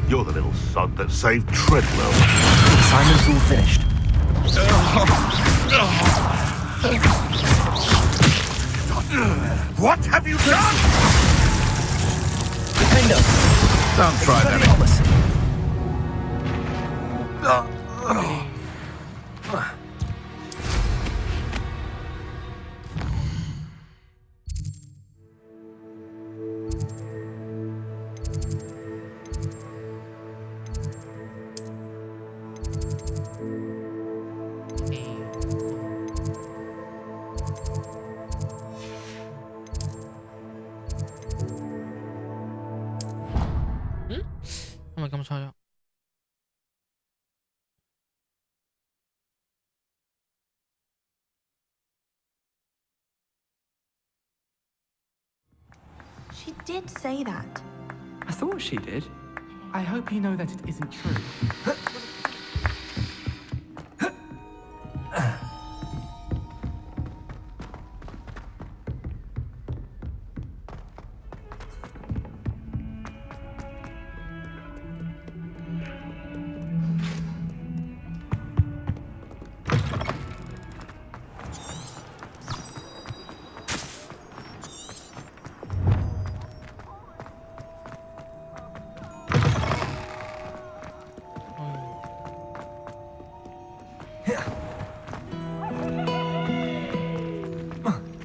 You're the little sod that saved Treadwell. Simon's all finished. What have you done? Kind of. Don't try that. 咁錯咗。She did say that. I thought she did. I hope you know that it isn't true.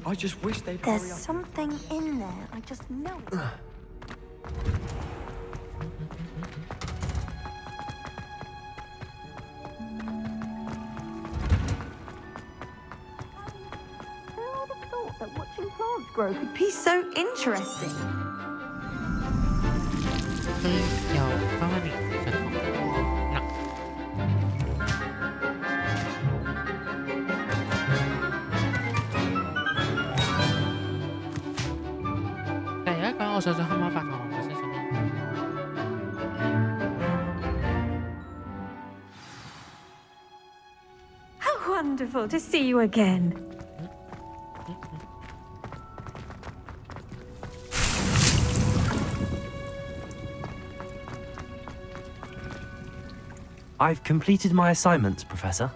I just wish they'd There's hurry up. something in there. I just know it. Who would have thought that watching plants grow could be so interesting? 所以有翻返嚟就同嗱。但係有一個我想黑貓發糖，我先上面。How wonderful to see you again. I've completed my assignments, Professor.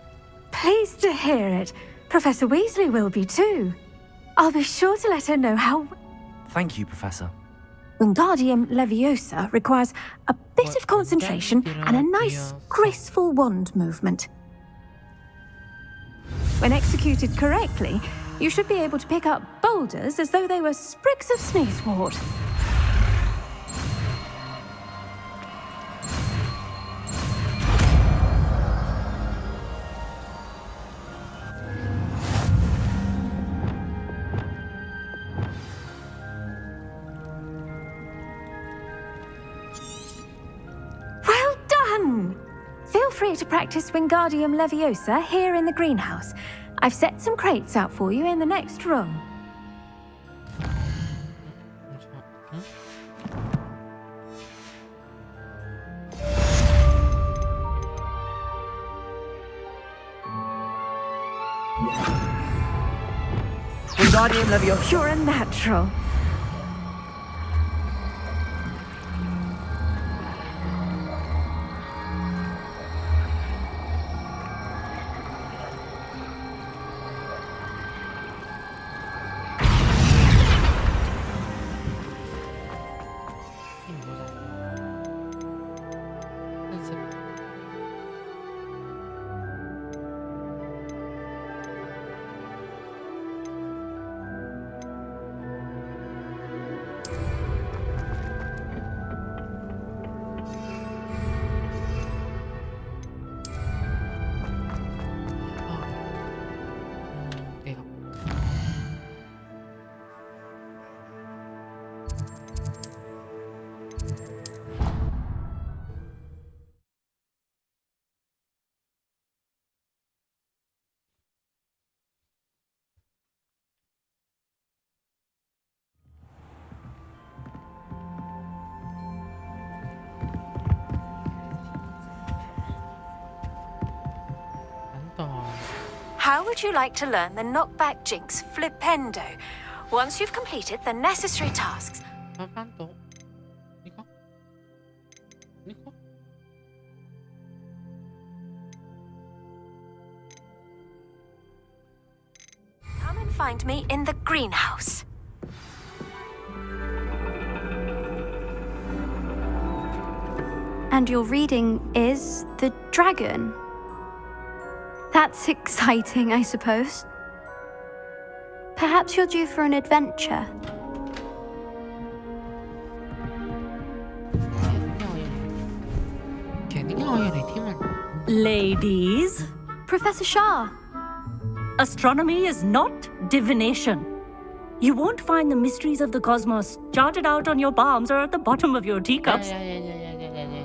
Pleased to hear it. Professor Weasley will be too. I'll be sure to let her know how... Thank you, Professor. Wingardium Leviosa requires a bit of concentration and a nice, graceful wand movement. When executed correctly, you should be able to pick up boulders as though they were sprigs of sneezewort. Well done! Feel free to practice Wingardium Leviosa here in the greenhouse. I've set some crates out for you in the next room. Wingardium Leviosa. You're a natural. How would you like to learn the knockback jinx flipendo once you've completed the necessary tasks? Come and find me in the greenhouse. And your reading is The Dragon. That's exciting, I suppose. Perhaps you're due for an adventure. Ladies, Professor Shah. astronomy is not divination. You won't find the mysteries of the cosmos charted out on your palms or at the bottom of your teacups.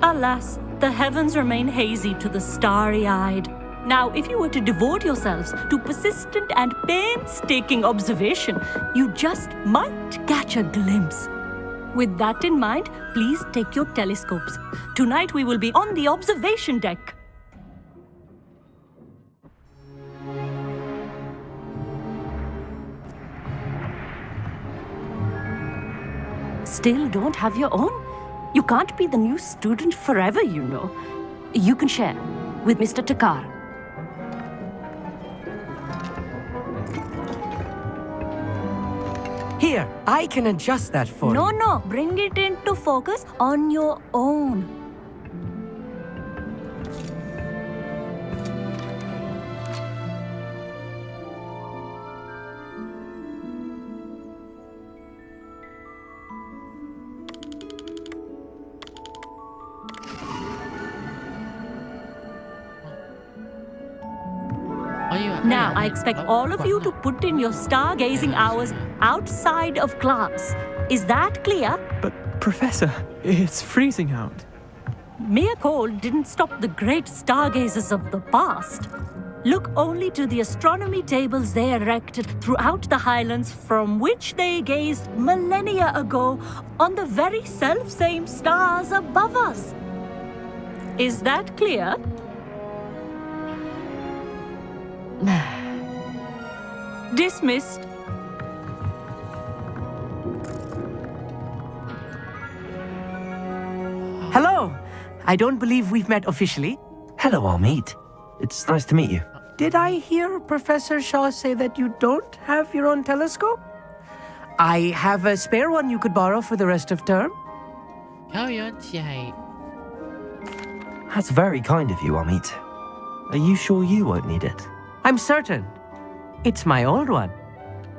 Alas, the heavens remain hazy to the starry-eyed. Now, if you were to devote yourselves to persistent and painstaking observation, you just might catch a glimpse. With that in mind, please take your telescopes. Tonight we will be on the observation deck. Still don't have your own? You can't be the new student forever, you know. You can share with Mr. Takar. Here, I can adjust that for you. No, bring it into focus on your own. Now, I expect all of you to put in your stargazing hours outside of class. Is that clear? But, Professor, it's freezing out. Mere cold didn't stop the great stargazers of the past. Look only to the astronomy tables they erected throughout the highlands from which they gazed millennia ago on the very self-same stars above us. Is that clear? Dismissed. Hello. I don't believe we've met officially. Hello, Amit. It's nice to meet you. Did I hear Professor Shaw say that you don't have your own telescope? I have a spare one you could borrow for the rest of term. That's very kind of you, Amit. Are you sure you won't need it? I'm certain. It's my old one.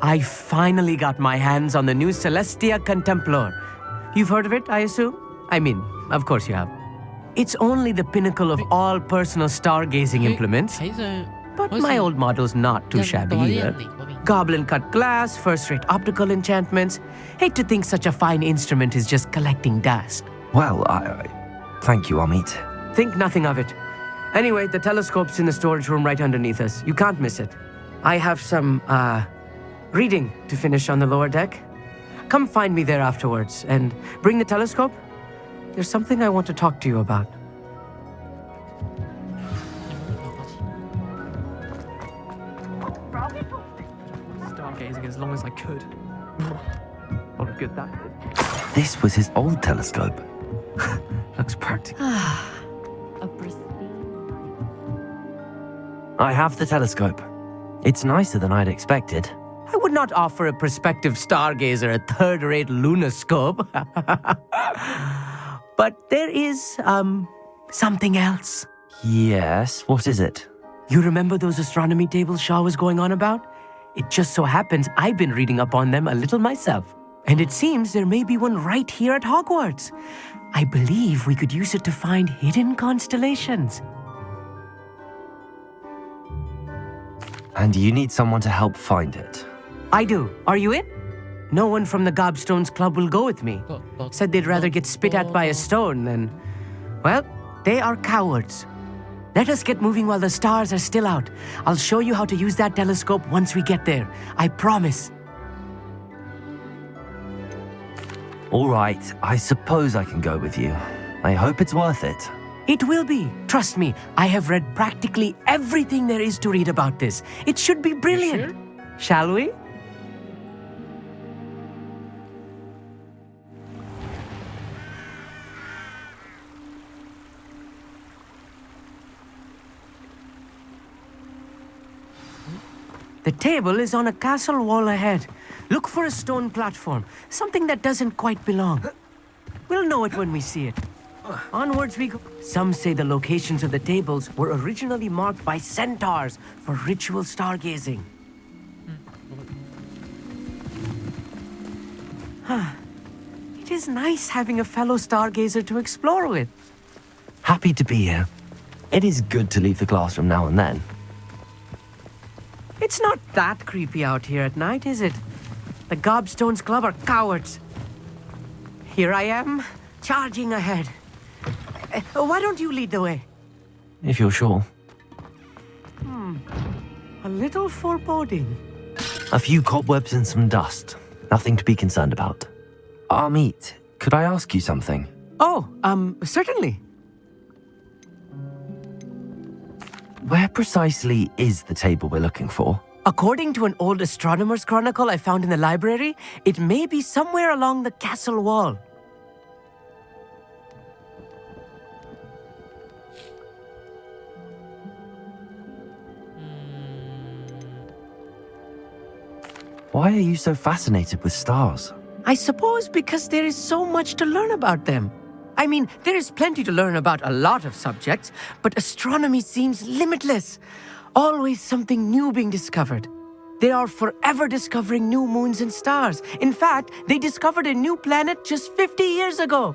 I finally got my hands on the new Celestia Contemplar. You've heard of it, I assume? I mean, of course you have. It's only the pinnacle of all personal stargazing implements. But my old model's not too shabby either. Goblin-cut glass, first-rate optical enchantments. Hate to think such a fine instrument is just collecting dust. Well, thank you, Amit. Think nothing of it. Anyway, the telescope's in the storage room right underneath us. You can't miss it. I have some, reading to finish on the lower deck. Come find me there afterwards, and bring the telescope. There's something I want to talk to you about. Stargazing as long as I could. What a good that did. This was his old telescope. Looks practical. I have the telescope. It's nicer than I'd expected. I would not offer a prospective stargazer a third-rate lunoscope. But there is, something else. Yes, what is it? You remember those astronomy tables Shaw was going on about? It just so happens I've been reading up on them a little myself. And it seems there may be one right here at Hogwarts. I believe we could use it to find hidden constellations. And you need someone to help find it. I do. Are you in? No one from the Gobstones Club will go with me. Said they'd rather get spit at by a stone than... Well, they are cowards. Let us get moving while the stars are still out. I'll show you how to use that telescope once we get there. I promise. All right, I suppose I can go with you. I hope it's worth it. It will be. Trust me, I have read practically everything there is to read about this. It should be brilliant. Sure? Shall we? The table is on a castle wall ahead. Look for a stone platform, something that doesn't quite belong. We'll know it when we see it. Onwards we go. Some say the locations of the tables were originally marked by centaurs for ritual stargazing. It is nice having a fellow stargazer to explore with. Happy to be here. It is good to leave the classroom now and then. It's not that creepy out here at night, is it? The Gobstones Club are cowards. Here I am, charging ahead. Why don't you lead the way? If you're sure. A little foreboding. A few cobwebs and some dust. Nothing to be concerned about. Amit, could I ask you something? Oh, certainly. Where precisely is the table we're looking for? According to an old astronomer's chronicle I found in the library, it may be somewhere along the castle wall. Why are you so fascinated with stars? I suppose because there is so much to learn about them. I mean, there is plenty to learn about a lot of subjects, but astronomy seems limitless. Always something new being discovered. They are forever discovering new moons and stars. In fact, they discovered a new planet just 50 years ago.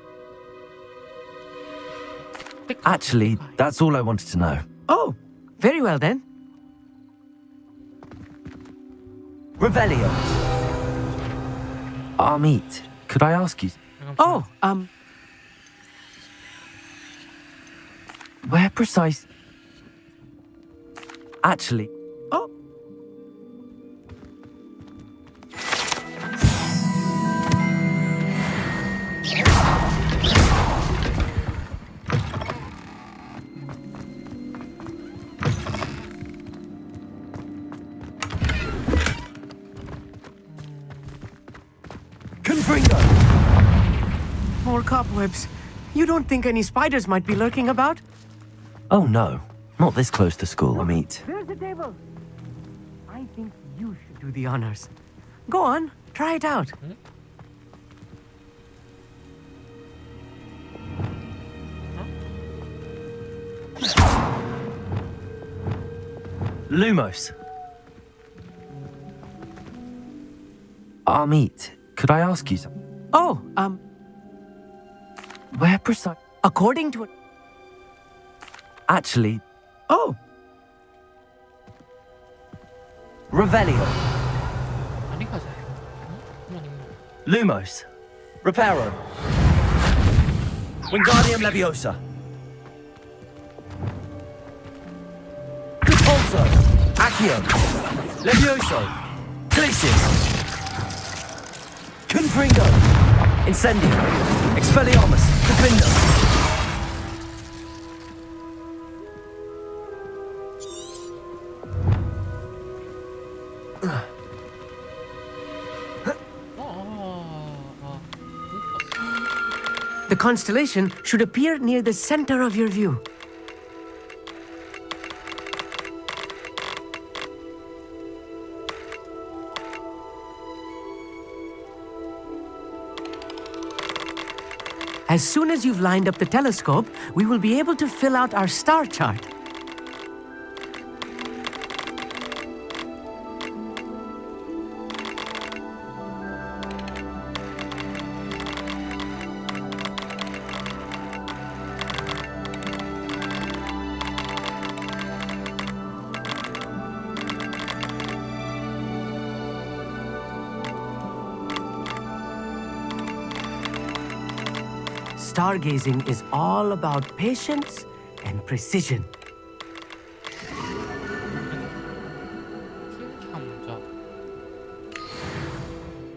Actually, that's all I wanted to know. Oh, very well then. Revelio. Amit, could I ask you? Oh, Where precise... Actually... Oh. Confringo! More cobwebs. You don't think any spiders might be lurking about? Oh no, not this close to school, Amit. There's the table. I think you should do the honors. Go on, try it out. Lumos. Amit, could I ask you something? Oh, Where precise... according to... Actually... Oh! Revelio. Ini cosa? Lumos. Reparo. Wingardium Leviosa. Repulso. Accio. Levioso. Glacius. Confringo. Incendio. Expelliarmus. Defender. The constellation should appear near the center of your view. As soon as you've lined up the telescope, we will be able to fill out our star chart. Stargazing is all about patience and precision.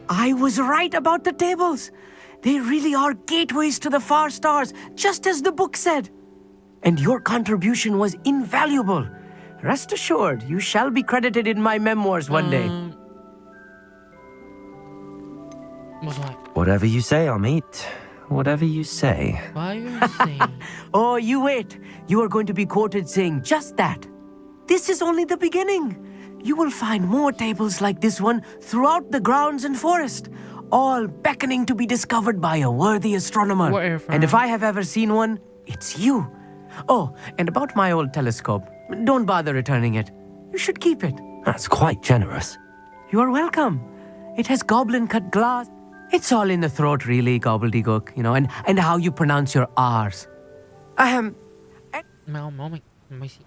I was right about the tables. They really are gateways to the far stars, just as the book said. And your contribution was invaluable. Rest assured, you shall be credited in my memoirs one day. Whatever you say, Amit. Whatever you say. Why are you saying? Oh, you wait. You are going to be quoted saying just that. This is only the beginning. You will find more tables like this one throughout the grounds and forest, all beckoning to be discovered by a worthy astronomer. Whatever. And if I have ever seen one, it's you. Oh, and about my old telescope, don't bother returning it. You should keep it. That's quite generous. You are welcome. It has goblin-cut glass. It's all in the throat, really, gobbledygook, you know, and how you pronounce your R's. Moment. Let me see.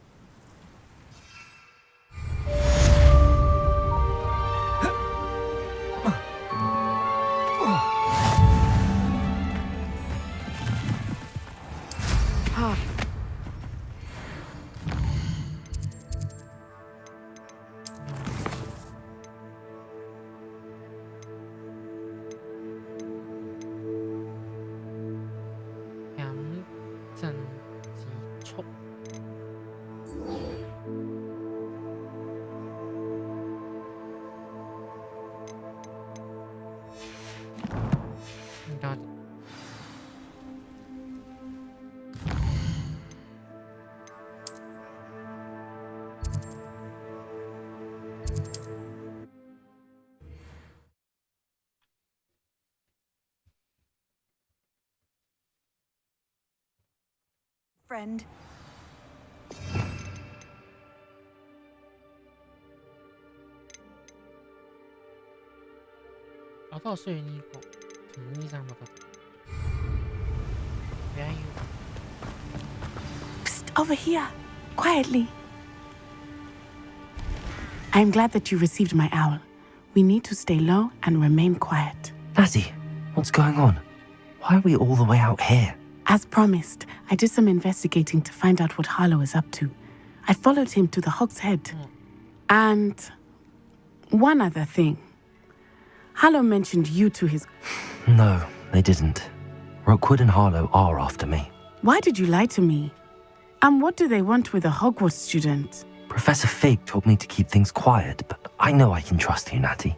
Friend. 找到睡衣过，同意上的。Where are you? Psst, over here. Quietly. I'm glad that you received my owl. We need to stay low and remain quiet. Natty, what's going on? Why are we all the way out here? As promised, I did some investigating to find out what Harlow is up to. I followed him to the Hog's Head. And one other thing. Harlow mentioned you to his... No, they didn't. Rookwood and Harlow are after me. Why did you lie to me? And what do they want with a Hogwarts student? Professor Fig told me to keep things quiet, but I know I can trust you, Natty.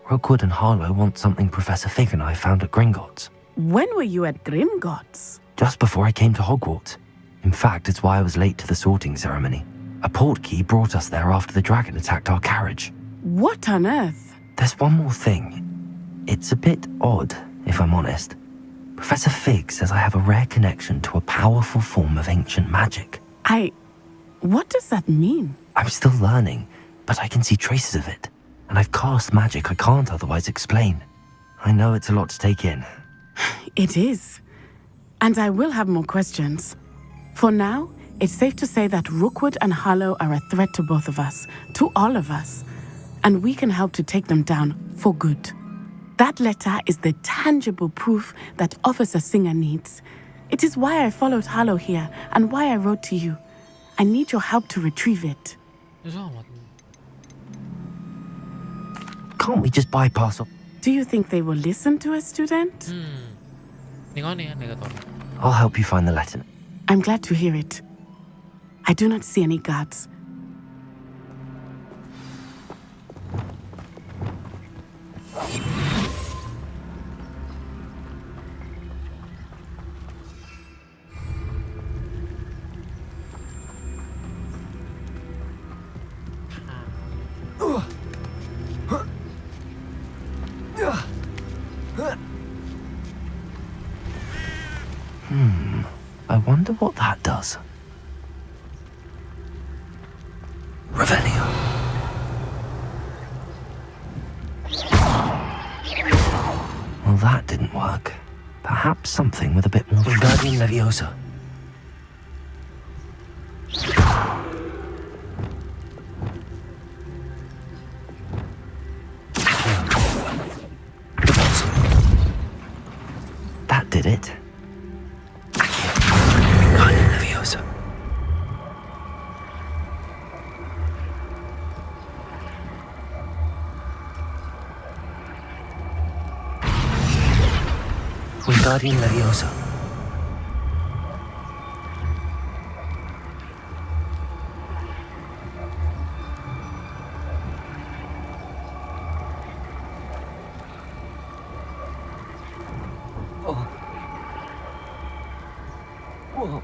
Rookwood and Harlow want something Professor Fig and I found at Gringotts. When were you at Gringotts? Just before I came to Hogwarts. In fact, it's why I was late to the sorting ceremony. A portkey brought us there after the dragon attacked our carriage. What on earth? There's one more thing. It's a bit odd, if I'm honest. Professor Fig says I have a rare connection to a powerful form of ancient magic. What does that mean? I'm still learning, but I can see traces of it. And I've cast magic I can't otherwise explain. I know it's a lot to take in. It is. And I will have more questions. For now, it's safe to say that Rookwood and Harlow are a threat to both of us, to all of us. And we can help to take them down for good. That letter is the tangible proof that Officer Singer needs. It is why I followed Harlow here and why I wrote to you. I need your help to retrieve it. Can't we just bypass all? Do you think they will listen to a student? I'll help you find the letter. I'm glad to hear it. I do not see any guards. I wonder what that does. Revelio. Well, that didn't work. Perhaps something with a bit more Wingardium Leviosa. That did it. Wingardium Leviosa. Wingardium Leviosa. Whoa.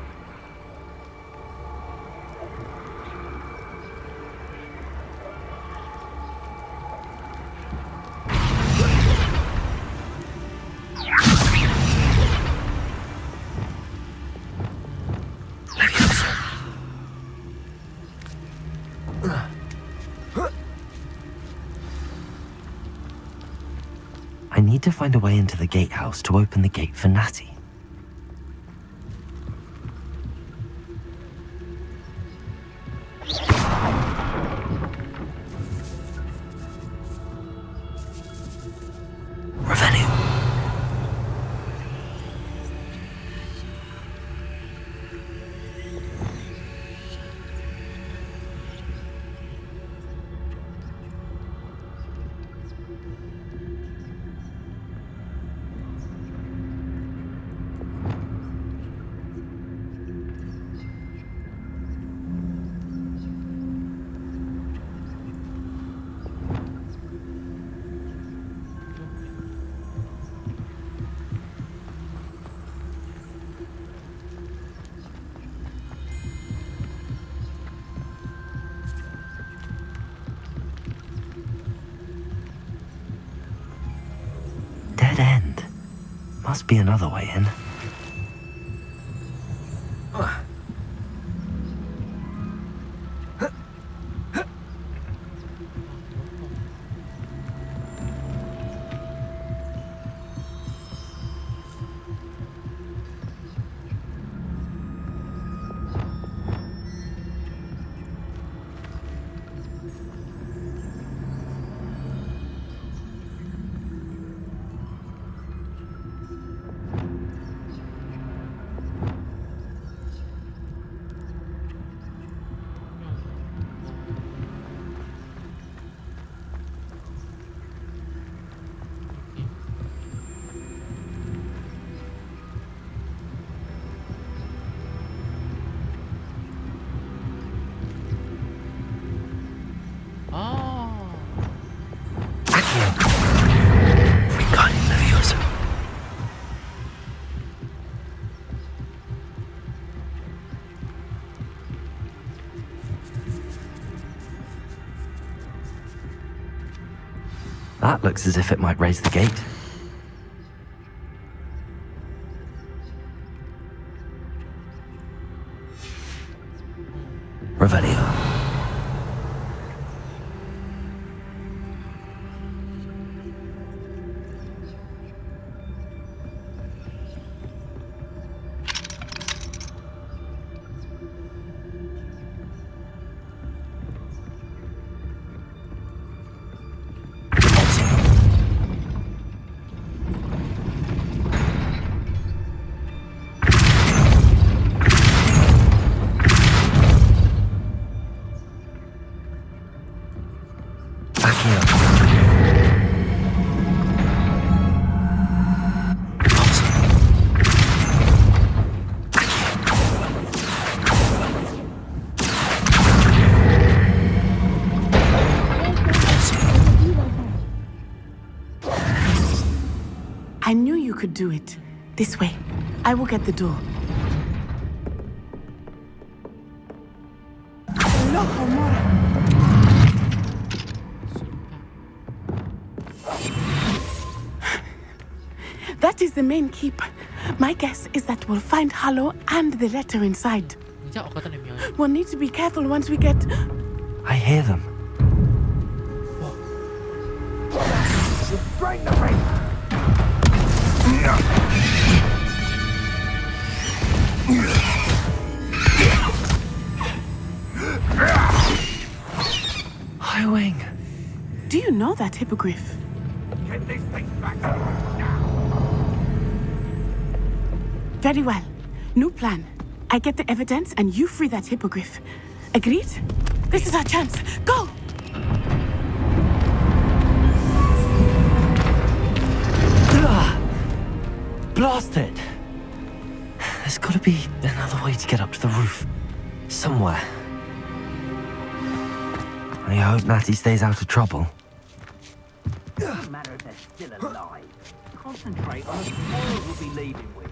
I need to find a way into the gatehouse to open the gate for Natty. Revelio. Dead end. Must be another way in. That looks as if it might raise the gate. Revelio. I knew you could do it. This way. I will get the door. That is the main keep. My guess is that we'll find Hollow and the letter inside. We'll need to be careful once we get... I hear them. Bring the race! High Wing. Do you know that hippogriff? Get these things back Very well. New plan. I get the evidence and you free that hippogriff. Agreed? This is our chance. Go! Blasted! There's gotta be another way to get up to the roof. Somewhere. I hope Natty stays out of trouble. Doesn't matter if they're still alive. Concentrate on the spoils we'll be leaving with.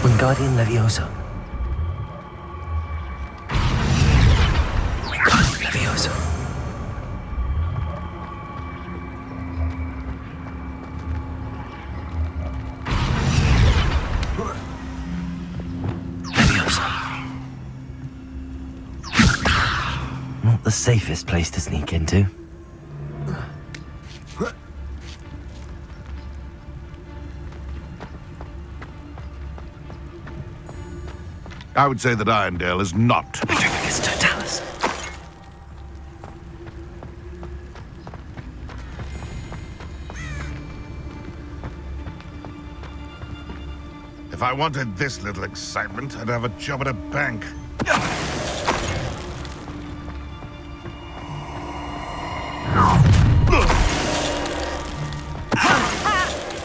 Wingardium Leviosa. Wingardium Leviosa. Leviosa. Not the safest place to sneak into. I would say that Irondale is not. Petrificus Totalis. If I wanted this little excitement, I'd have a job at a bank.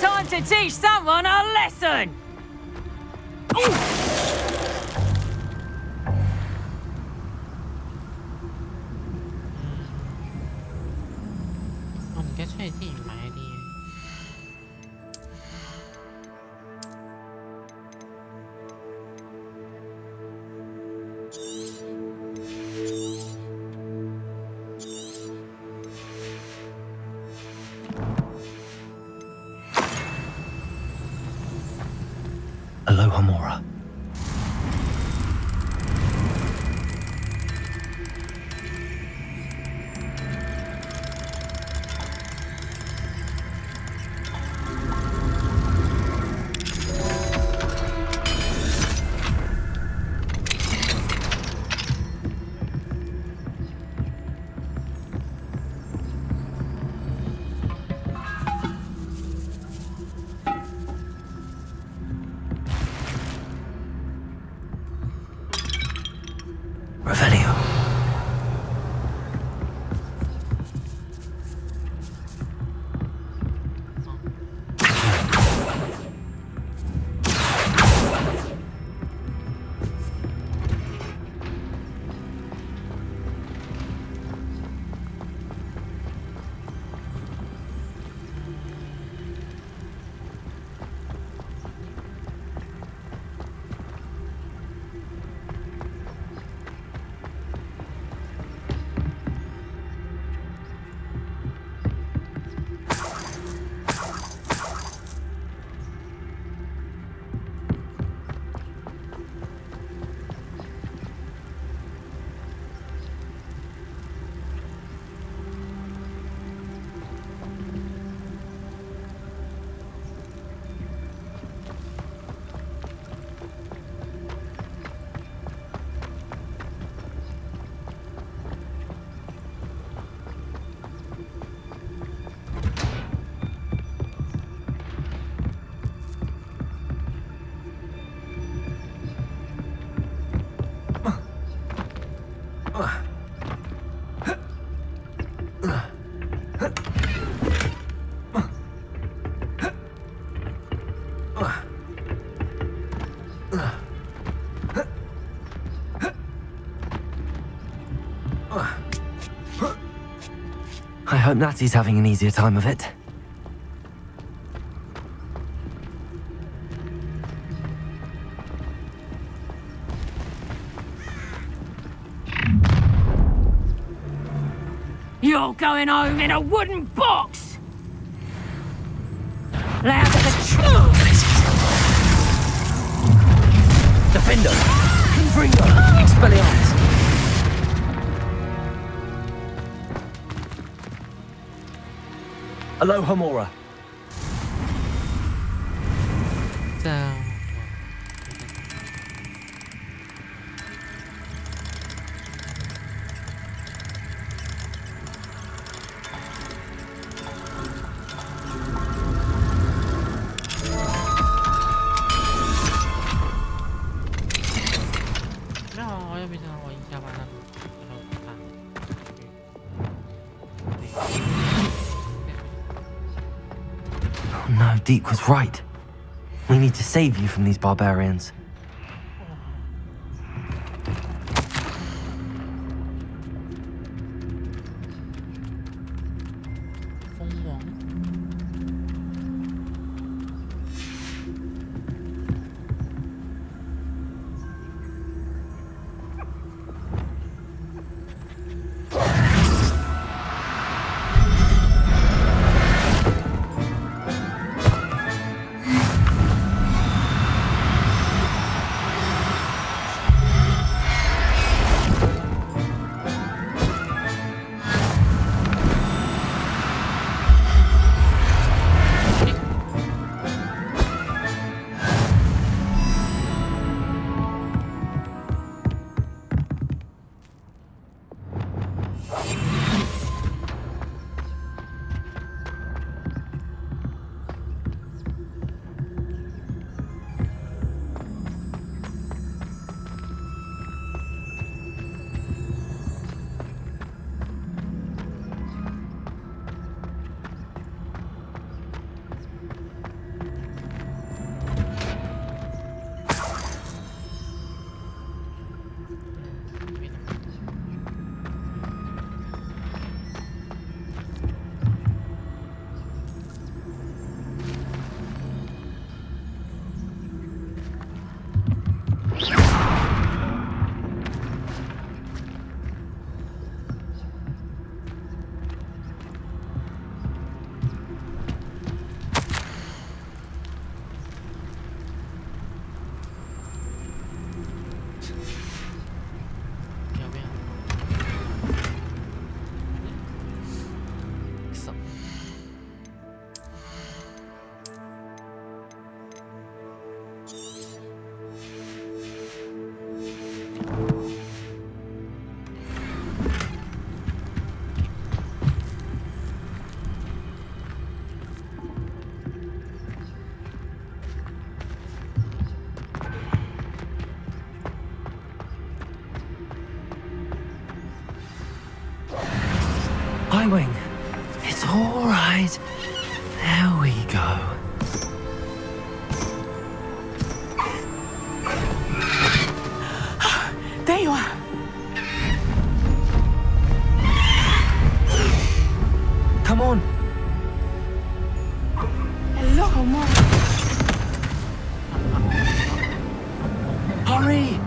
Time to teach someone a lesson! Aloha Mora. Revelio. I hope Natty's having an easier time of it. You're going home in a wooden box! Loud as a Defender! Confringo! Expelliarmus! Aloha Mora. No, Deke was right. We need to save you from these barbarians. go. There you are. Come on. Hello, Mom. Hurry!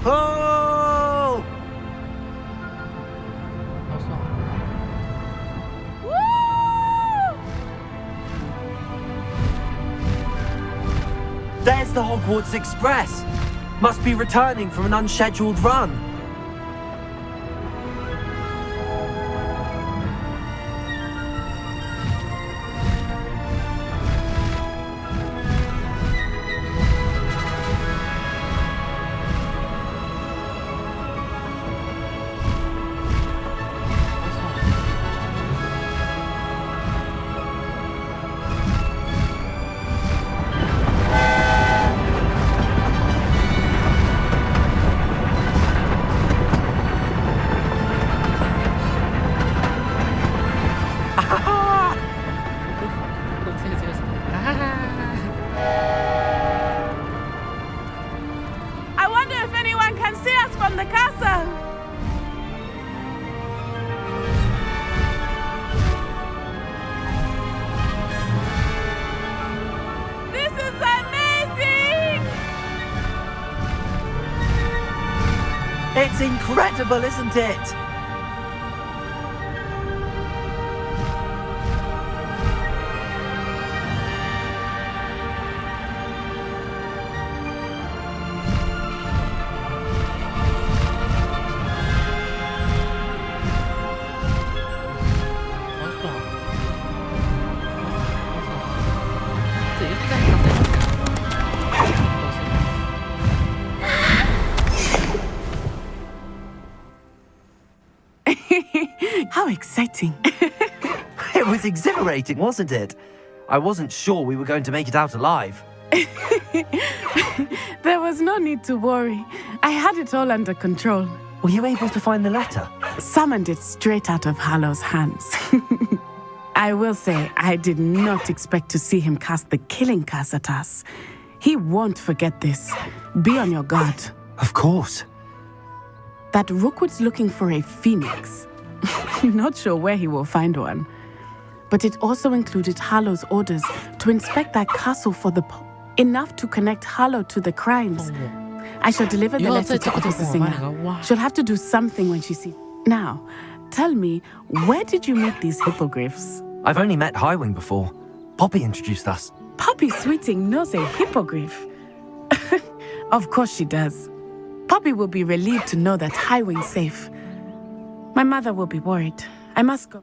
Oh! There's the Hogwarts Express. Must be returning from an unscheduled run. I wonder if anyone can see us from the castle. This is amazing! It's incredible, isn't it? How exciting. It was exhilarating, wasn't it? I wasn't sure we were going to make it out alive. There was no need to worry. I had it all under control. Were you able to find the letter? Summoned it straight out of Hallow's hands. I will say, I did not expect to see him cast the killing curse at us. He won't forget this. Be on your guard. Of course. That Rookwood's looking for a phoenix. Not sure where he will find one. But it also included Hallow's orders to inspect that castle for the enough to connect Hallow to the crimes. I shall deliver the letter to Officer Singer. She'll have to do something when she sees. Now, tell me, where did you meet these hippogriffs? I've only met Highwing before. Poppy introduced us. Poppy Sweeting knows a hippogriff. Of course she does. Poppy will be relieved to know that Highwing's safe. My mother will be worried. I must go.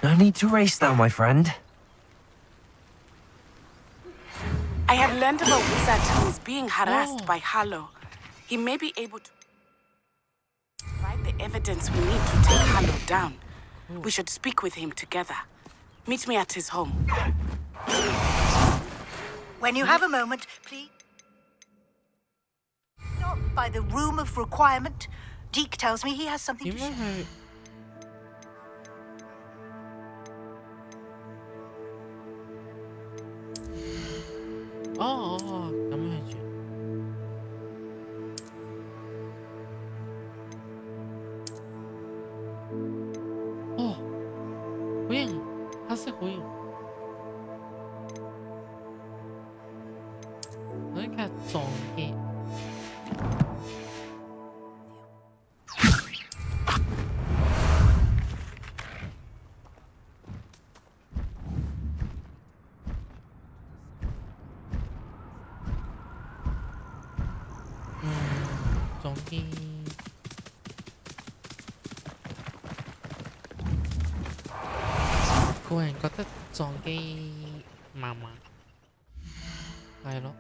No need to race now, my friend. I have learned of a wizard who is being harassed by Hallow. He may be able to provide the evidence we need to take Hallow down. We should speak with him together. Meet me at his home. When you have a moment, please stop by the room of requirement. Deke tells me he has something to share. 넘어야지. 고양이. 黑色好用。嗰啲係撞擊。撞擊。個人覺得撞機麻麻，係咯。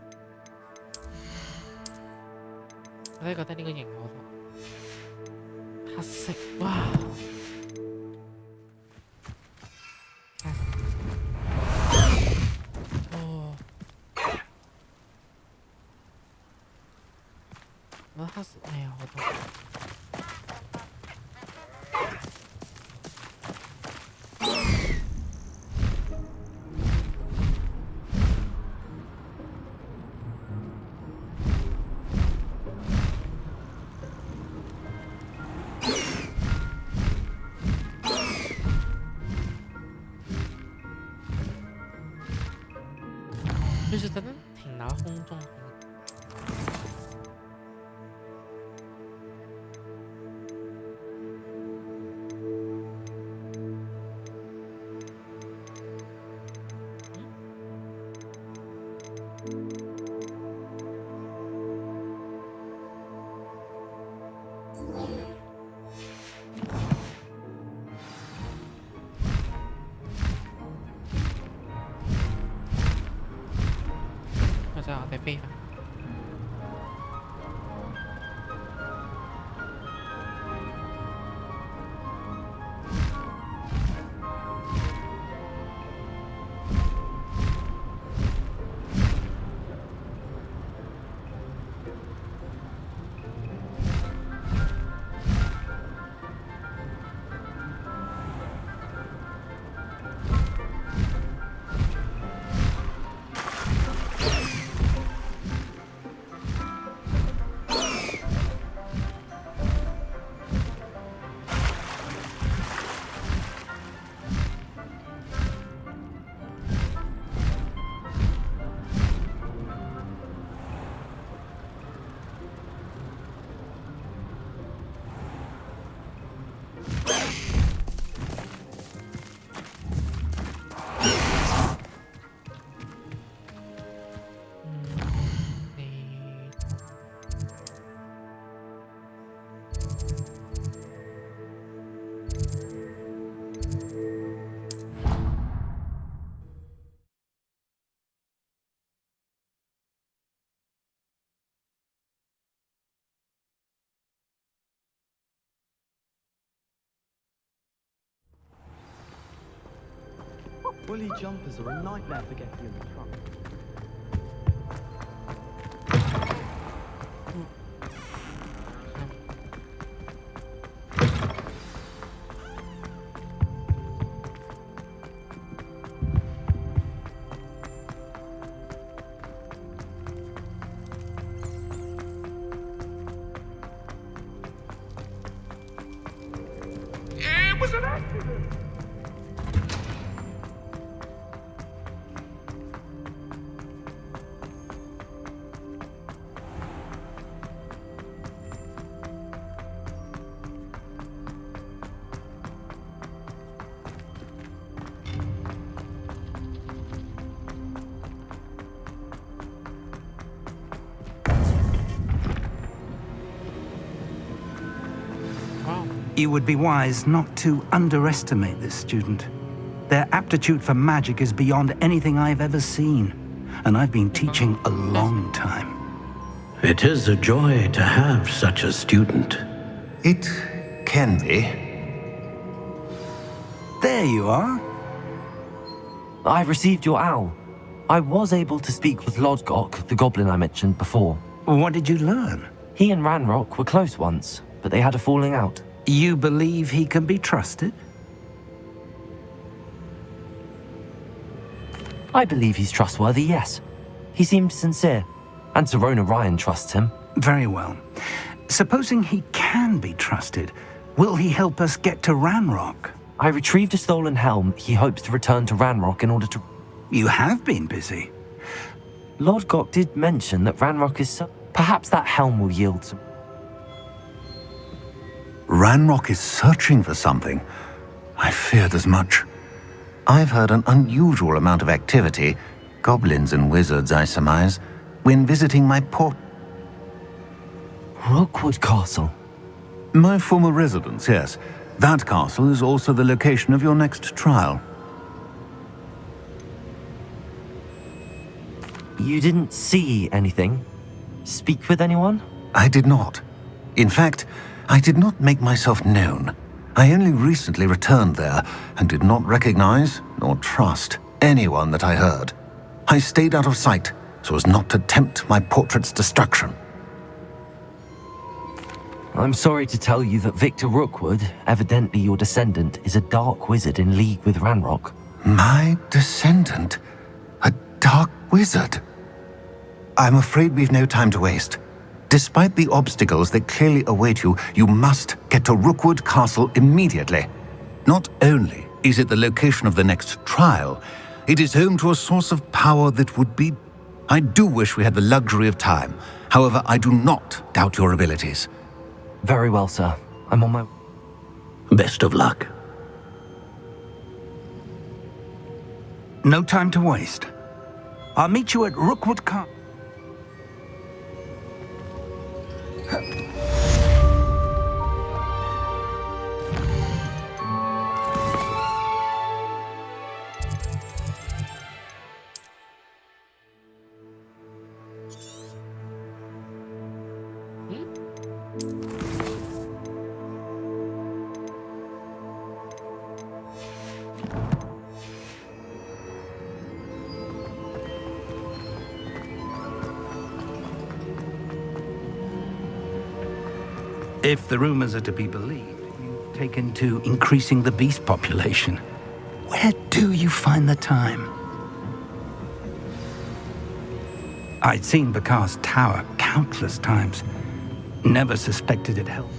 我都覺得呢個型好好。黑色，哇！哦，我覺得黑色係好多。就是在那停到空中。就我哋飛返。Woolly jumpers are a nightmare for getting in the trunk. It was an accident! You would be wise not to underestimate this student. Their aptitude for magic is beyond anything I've ever seen, and I've been teaching a long time. It is a joy to have such a student. It can be. There you are. I've received your owl. I was able to speak with Lodgok, the goblin I mentioned before. What did you learn? He and Ranrock were close once, but they had a falling out. You believe he can be trusted? I believe he's trustworthy, yes. He seemed sincere, and Serona Ryan trusts him. Very well. Supposing he can be trusted, will he help us get to Ranrock? I retrieved a stolen helm he hopes to return to Ranrock in order to... You have been busy. Lord Gok did mention that Ranrock is so... Perhaps that helm will yield some... Ranrock is searching for something. I feared as much. I've heard an unusual amount of activity, goblins and wizards, I surmise, when visiting my port... Rookwood Castle? My former residence, yes. That castle is also the location of your next trial. You didn't see anything? Speak with anyone? I did not. In fact, I did not make myself known. I only recently returned there and did not recognize nor trust anyone that I heard. I stayed out of sight so as not to tempt my portrait's destruction. I'm sorry to tell you that Victor Rookwood, evidently your descendant, is a dark wizard in league with Ranrock. My descendant? A dark wizard? I'm afraid we've no time to waste. Despite the obstacles that clearly await you, you must get to Rookwood Castle immediately. Not only is it the location of the next trial, it is home to a source of power that would be... I do wish we had the luxury of time. However, I do not doubt your abilities. Very well, sir. I'm on my... Best of luck. No time to waste. I'll meet you at Rookwood Castle. If the rumors are to be believed, you've taken to increasing the beast population. Where do you find the time? I'd seen Bakar's tower countless times. Never suspected it helped.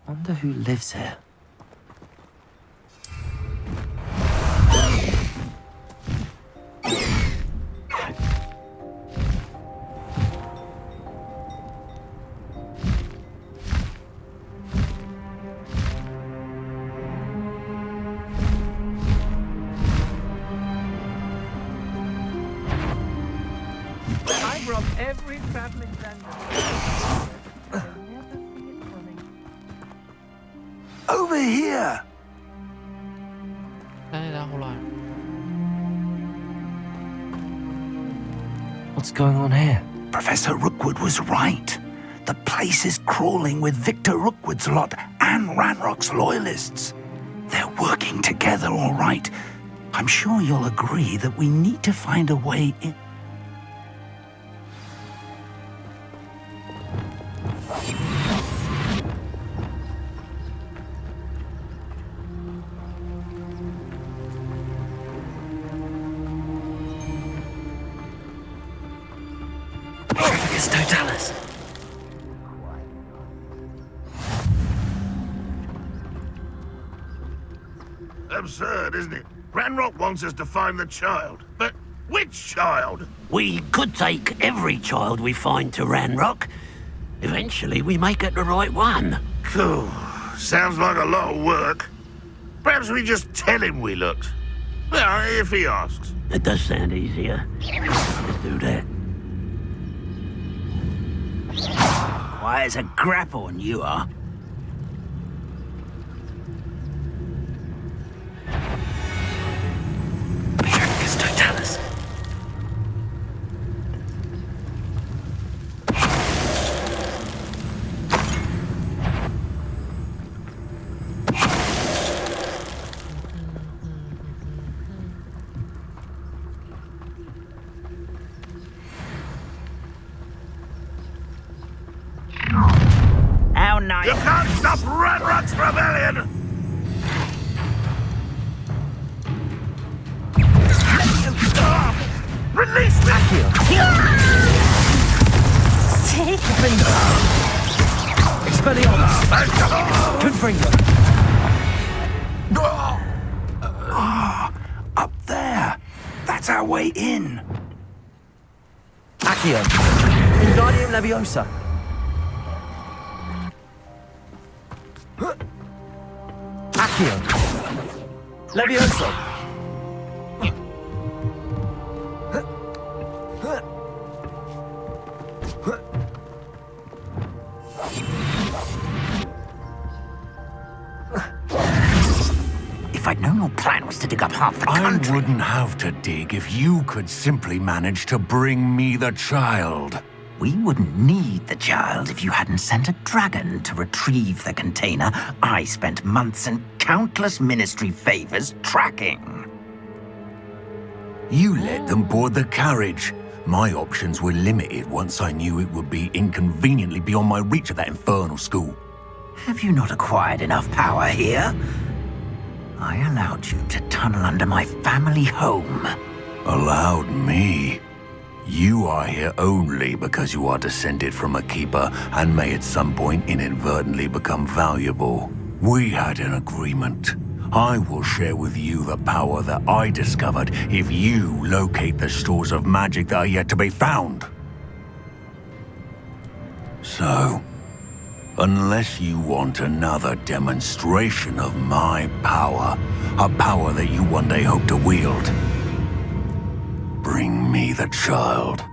Wonder who lives here. I brought every traveling vendor. Over here! What's going on here? Professor Rookwood was right. The place is crawling with Victor Rookwood's lot and Ranrock's loyalists. They're working together, all right. I'm sure you'll agree that we need to find a way in. Totalis. Absurd, isn't it? Ranrock wants us to find the child. But which child? We could take every child we find to Ranrock. Eventually, we may get the right one. Cool. Sounds like a lot of work. Perhaps we just tell him we looked. Well, if he asks. It does sound easier. Let's do that. Quiet as a grapple, you are. Totalis. one night. You can't stop Ranrock's rebellion! Release me! Take Finger! Expelliarmus! Confringo! Up there. That's our way in. Accio! Wingardium Leviosa! Accio! Leviosa! If I'd known your plan was to dig up half the country... I wouldn't have to dig if you could simply manage to bring me the child. We wouldn't need the child if you hadn't sent a dragon to retrieve the container I spent months and countless ministry favors tracking. You let them board the carriage. My options were limited once I knew it would be inconveniently beyond my reach at that infernal school. Have you not acquired enough power here? I allowed you to tunnel under my family home. Allowed me? You are here only because you are descended from a keeper and may at some point inadvertently become valuable. We had an agreement. I will share with you the power that I discovered if you locate the stores of magic that are yet to be found. So, unless you want another demonstration of my power, a power that you one day hope to wield, bring me the child.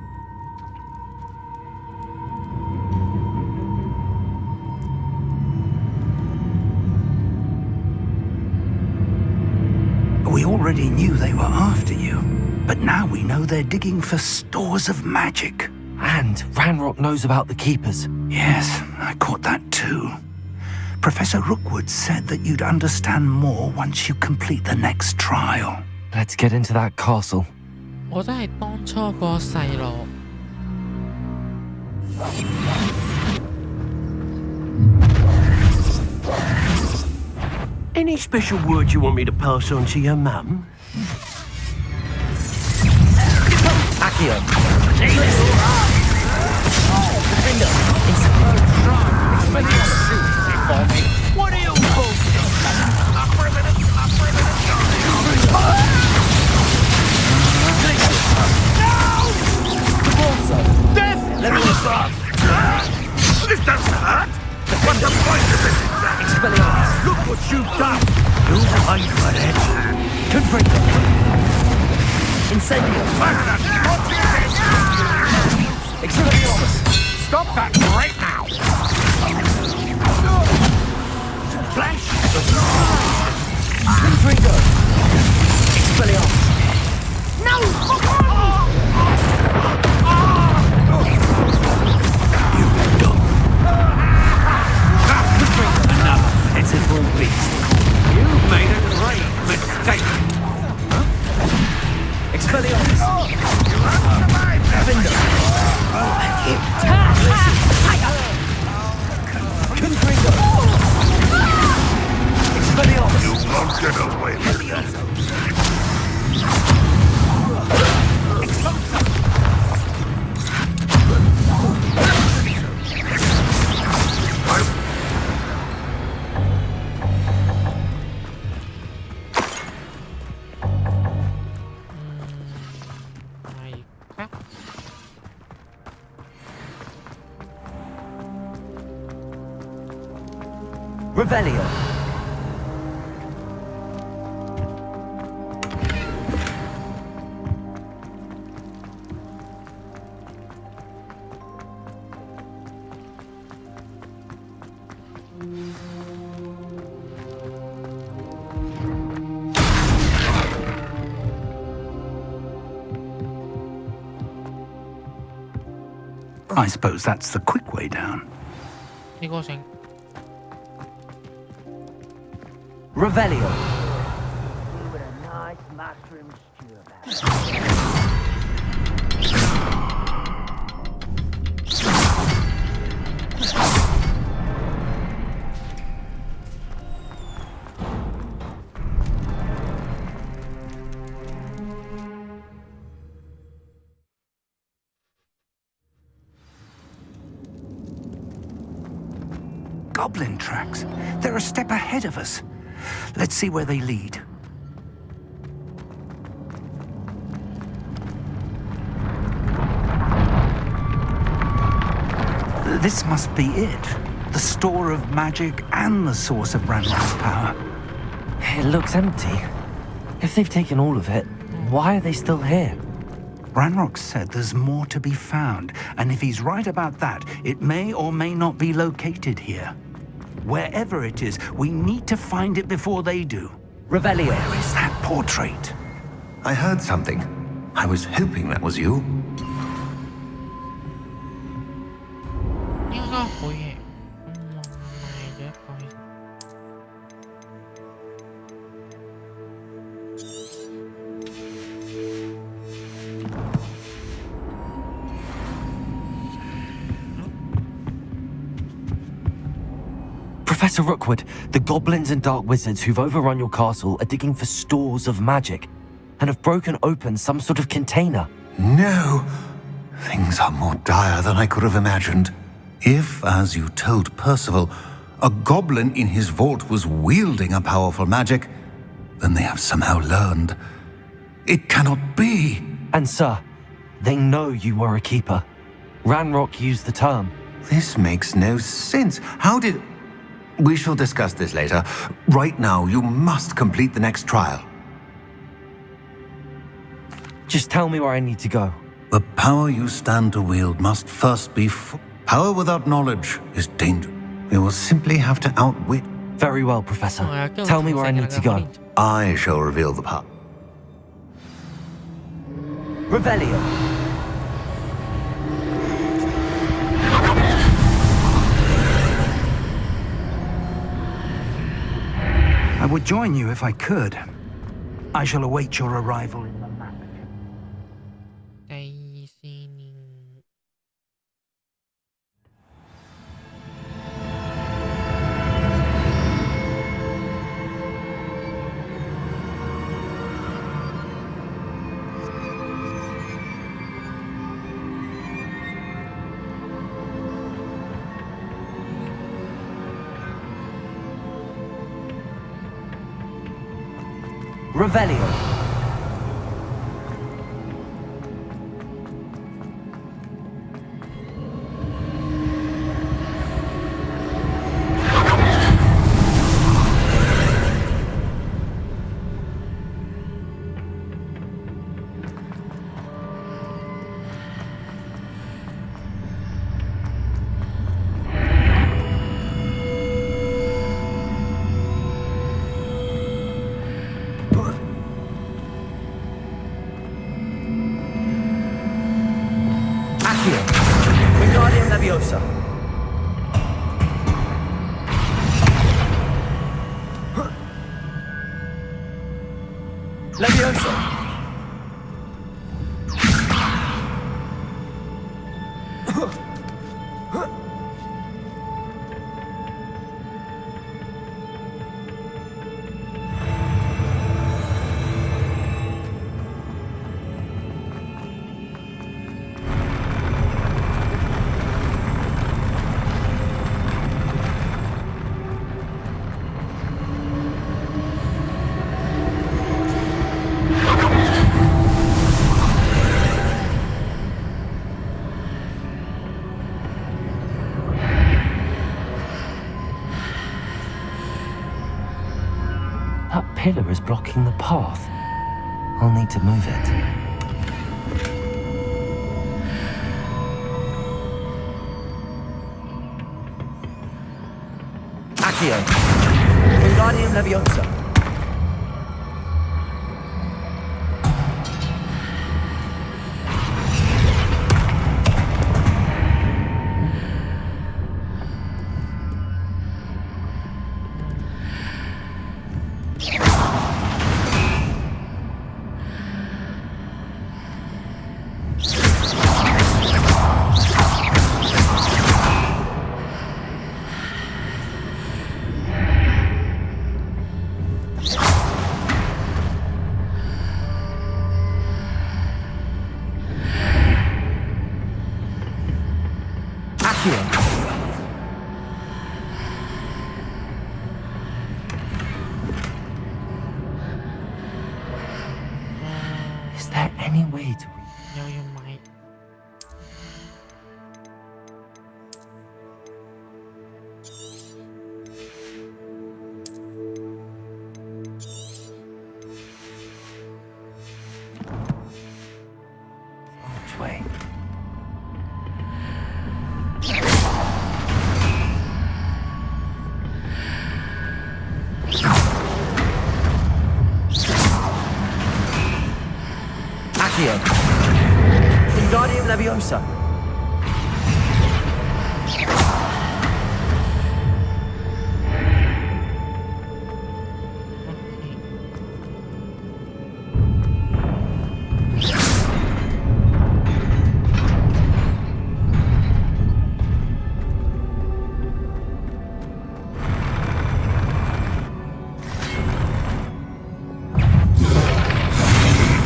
We already knew they were after you, but now we know they're digging for stores of magic. And Ranrock knows about the Keepers. Yes, I caught that too. Professor Rookwood said that you'd understand more once you complete the next trial. Let's get into that castle. 我真係當初個細路。Any special word you want me to pass on to your mum? Accio! What are you This doesn't hurt! What's the point of it exactly? Look what you've done! You fight for it. Confringo! Incendio! Expelliarmus! Stop that right now! Flash! Confringo! Expelliarmus! No! Another pitiful beast. You made a great mistake. Expelliarmus! Vindo! Confringo! Expelliarmus! You won't get away with that. Revelio! I suppose that's the quick way down. 呢個成 Revelio! goblin tracks. They're a step ahead of us. Let's see where they lead. This must be it. The store of magic and the source of Ranrock's power. It looks empty. If they've taken all of it, why are they still here? Ranrock said there's more to be found, and if he's right about that, it may or may not be located here. Wherever it is, we need to find it before they do. Revelio. Where is that portrait? I heard something. I was hoping that was you. 应该可以。Professor Rookwood, the goblins and dark wizards who've overrun your castle are digging for stores of magic and have broken open some sort of container. No! Things are more dire than I could have imagined. If, as you told Percival, a goblin in his vault was wielding a powerful magic, then they have somehow learned. It cannot be! And sir, they know you were a keeper. Ranrock used the term. This makes no sense. How did... We shall discuss this later. Right now, you must complete the next trial. Just tell me where I need to go. The power you stand to wield must first be power without knowledge is danger. We will simply have to outwit... Very well, Professor. Tell me where I need to go. I shall reveal the power. Revelio. I would join you if I could. I shall await your arrival in the map. Revelio. Leviosa. Leviosa. That pillar is blocking the path. I'll need to move it. Accio. Wingardium Leviosa. there any way to... Yo, you might. Archway. Accio. Wingardium Leviosa.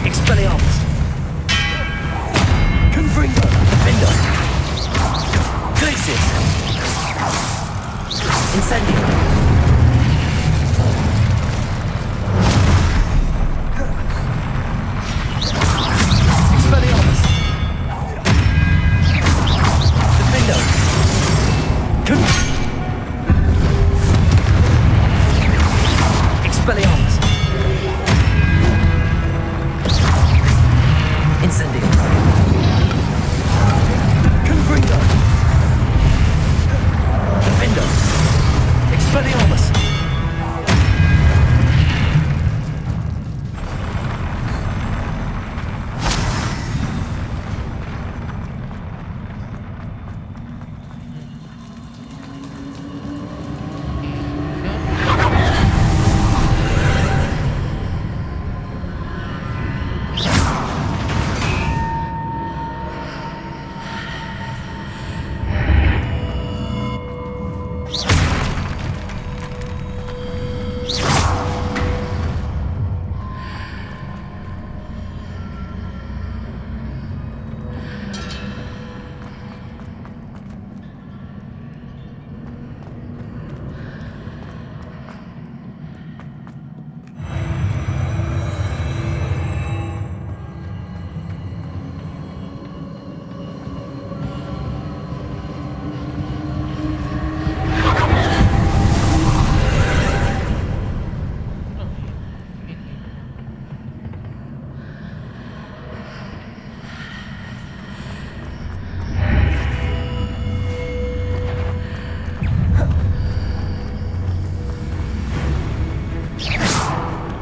Expelliarmus. Confringo. Defender. Glacius. Incendio. Expelliarmus. Defender. Expelliarmus. Incendio. Confringo. Defender. Expelliarmus.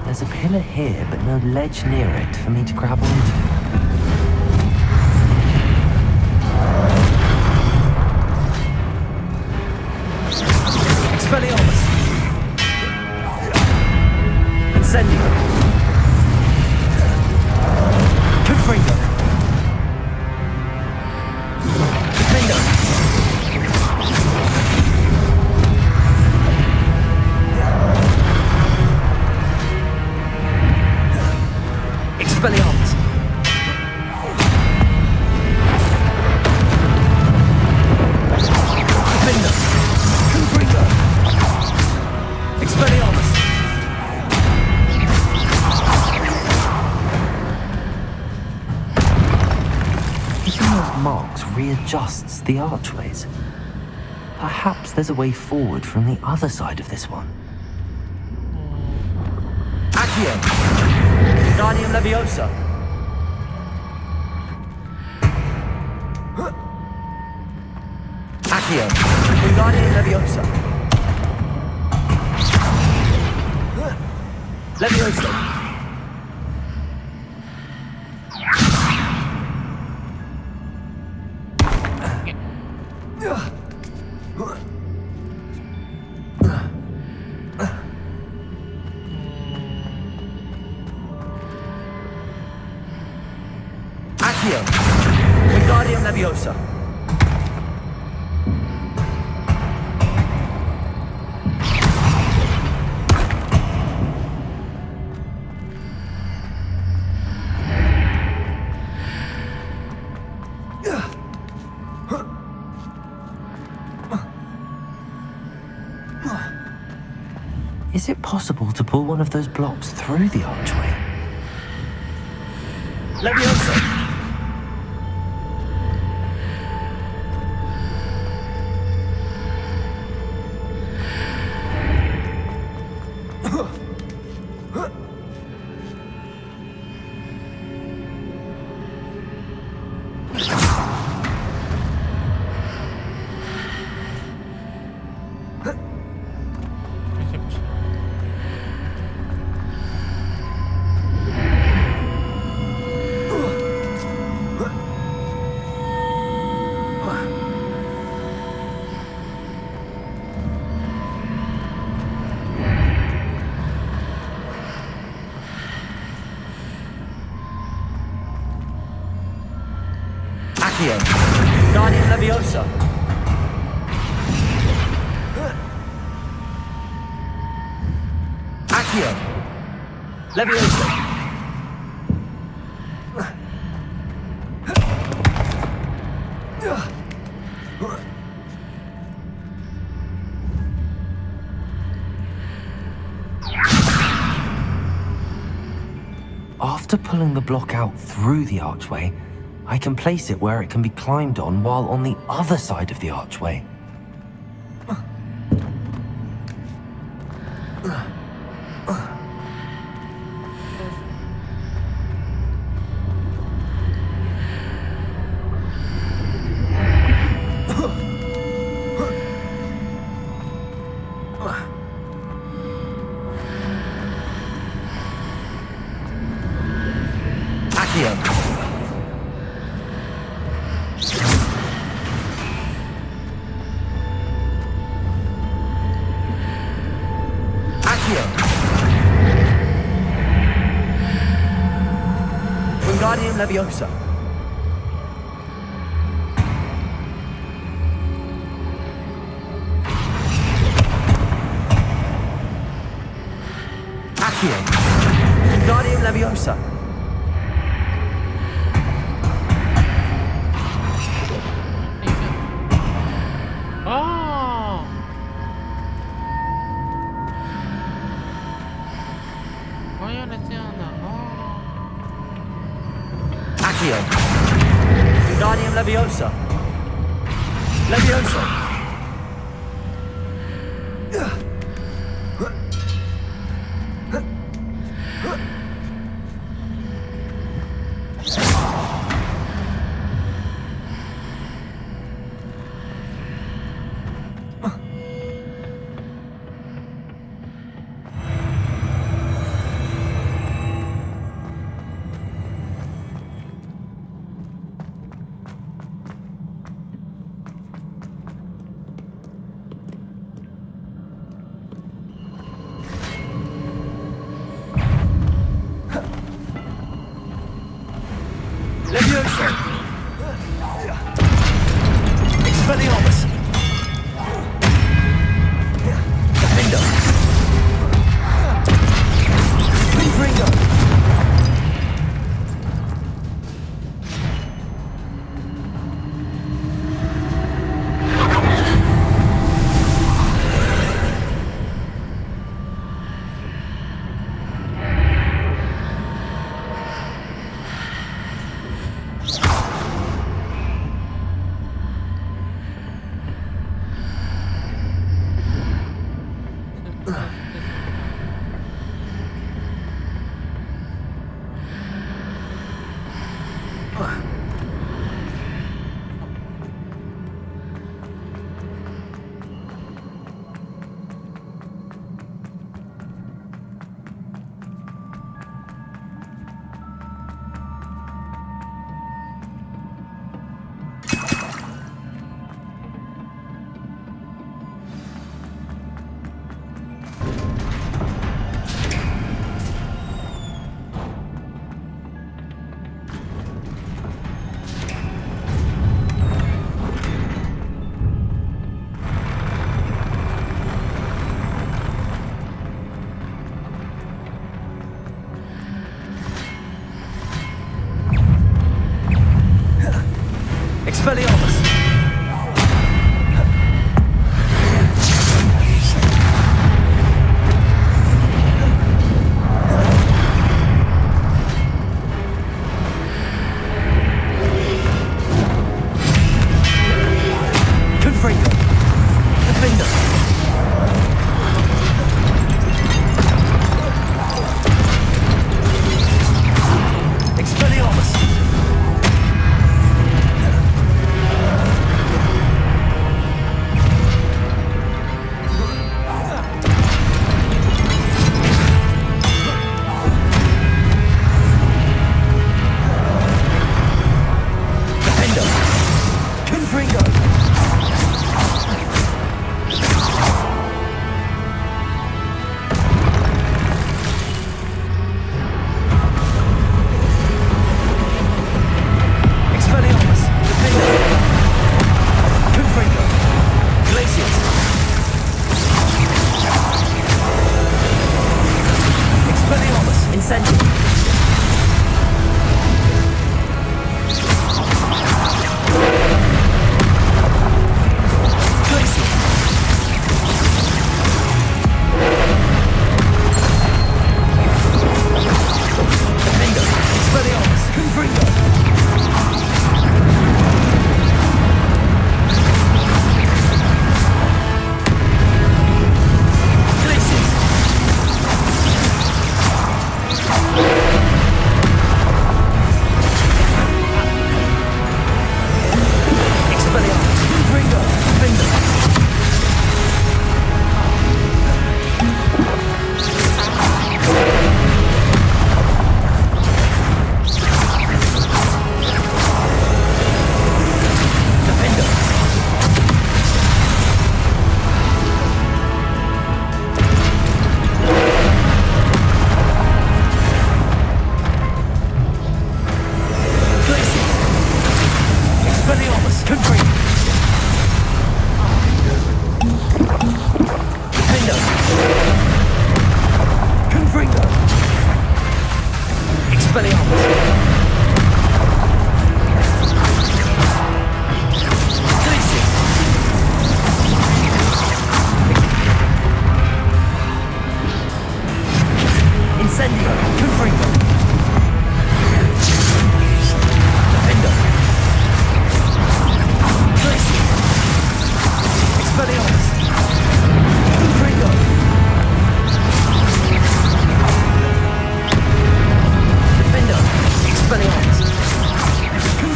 There's a pillar here, but no ledge near it for me to grab onto. Expelliarmus. Incendio. Confringo. Defender. Expelliarmus. Defender. Confringo. Expelliarmus. Hitting those marks readjusts the archways. Perhaps there's a way forward from the other side of this one. Accio. Wingardium Leviosa. Accio. Wingardium Leviosa. Leviosa. Accio. Wingardium Leviosa. Is it possible to pull one of those blocks through the archway? Leviosa! Guardian Leviosa. Accio. Leviosa. After pulling the block out through the archway, I can place it where it can be climbed on while on the other side of the archway. Wingardium Leviosa. Accio. Wingardium Leviosa. Wingardium Leviosa. Leviosa. Expelliarmus! Defender! Windbringer!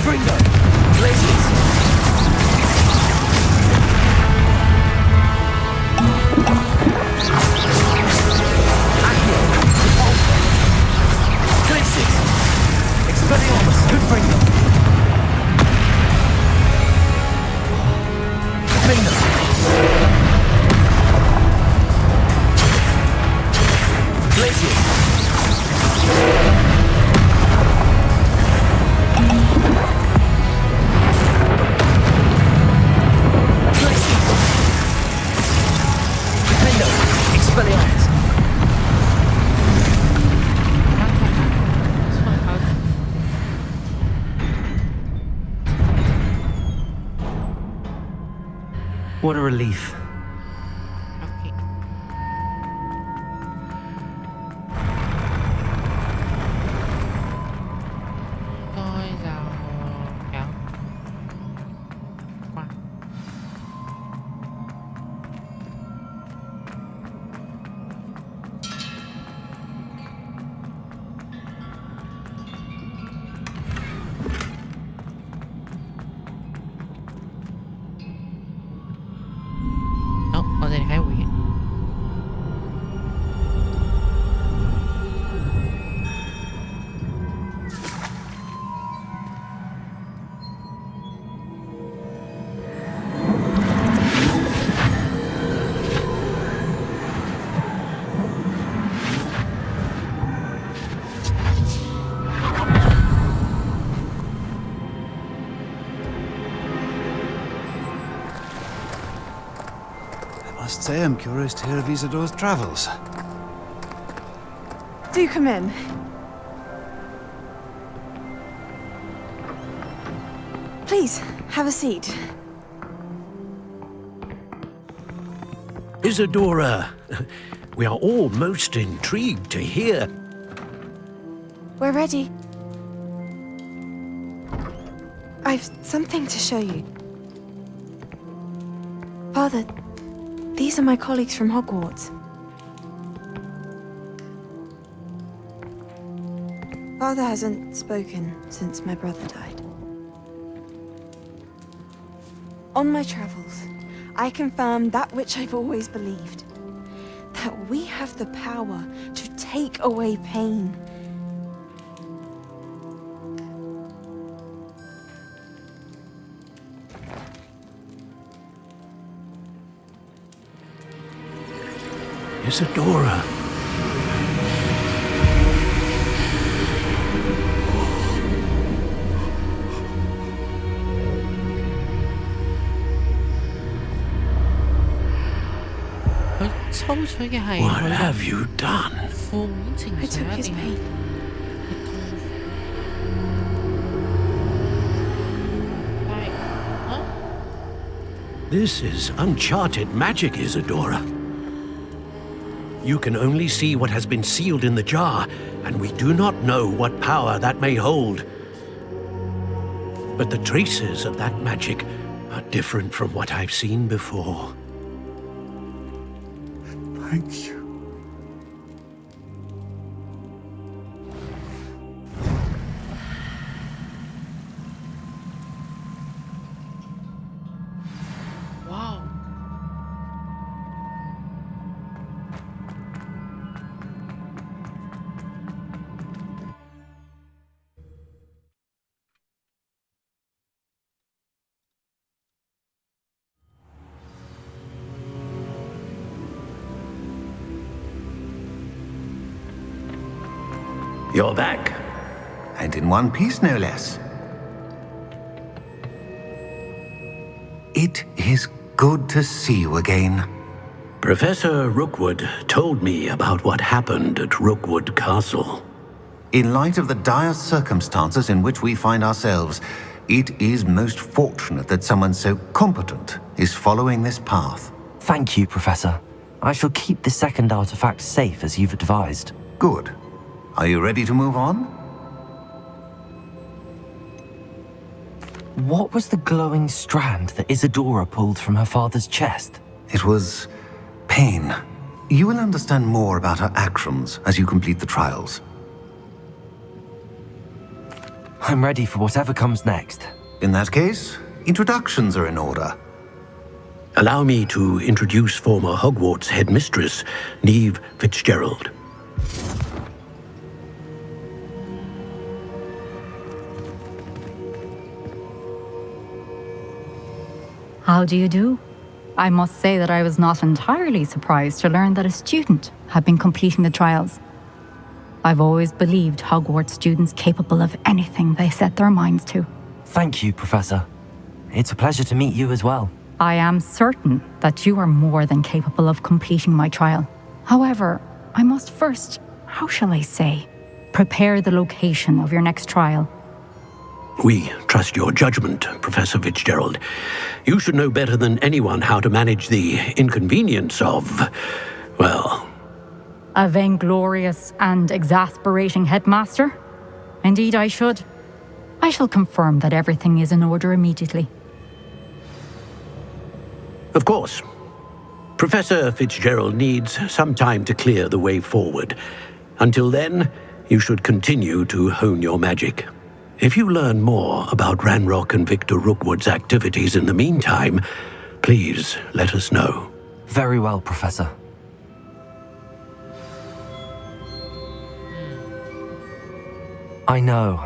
Fringo! Places! Accio! Repulsor! Places! Expelliarmus! Good Fringo! Fringo! Places! Expelliarmus. What a relief. I must say I'm curious to hear of Isidore's travels. Do come in. Please, have a seat. Isadora, we are all most intrigued to hear. We're ready. I've something to show you. Father, these are my colleagues from Hogwarts. Father hasn't spoken since my brother died. On my travels, I confirmed that which I've always believed. That we have the power to take away pain. Isadora. What have you done? I took his pain. This is uncharted magic, Isadora. You can only see what has been sealed in the jar, and we do not know what power that may hold. But the traces of that magic are different from what I've seen before. Thank you. Wow. You're back. And in one piece, no less. It is good to see you again. Professor Rookwood told me about what happened at Rookwood Castle. In light of the dire circumstances in which we find ourselves, it is most fortunate that someone so competent is following this path. Thank you, Professor. I shall keep the second artifact safe as you've advised. Good. Are you ready to move on? What was the glowing strand that Isadora pulled from her father's chest? It was pain. You will understand more about her actions as you complete the trials. I'm ready for whatever comes next. In that case, introductions are in order. Allow me to introduce former Hogwarts headmistress, Neve Fitzgerald. How do you do? I must say that I was not entirely surprised to learn that a student had been completing the trials. I've always believed Hogwarts students capable of anything they set their minds to. Thank you, Professor. It's a pleasure to meet you as well. I am certain that you are more than capable of completing my trial. However, I must first, how shall I say, prepare the location of your next trial. We trust your judgment, Professor Fitzgerald. You should know better than anyone how to manage the inconvenience of, well... A vainglorious and exasperating headmaster? Indeed I should. I shall confirm that everything is in order immediately. Of course. Professor Fitzgerald needs some time to clear the way forward. Until then, you should continue to hone your magic. If you learn more about Ranrock and Victor Rookwood's activities in the meantime, please let us know. Very well, Professor. I know.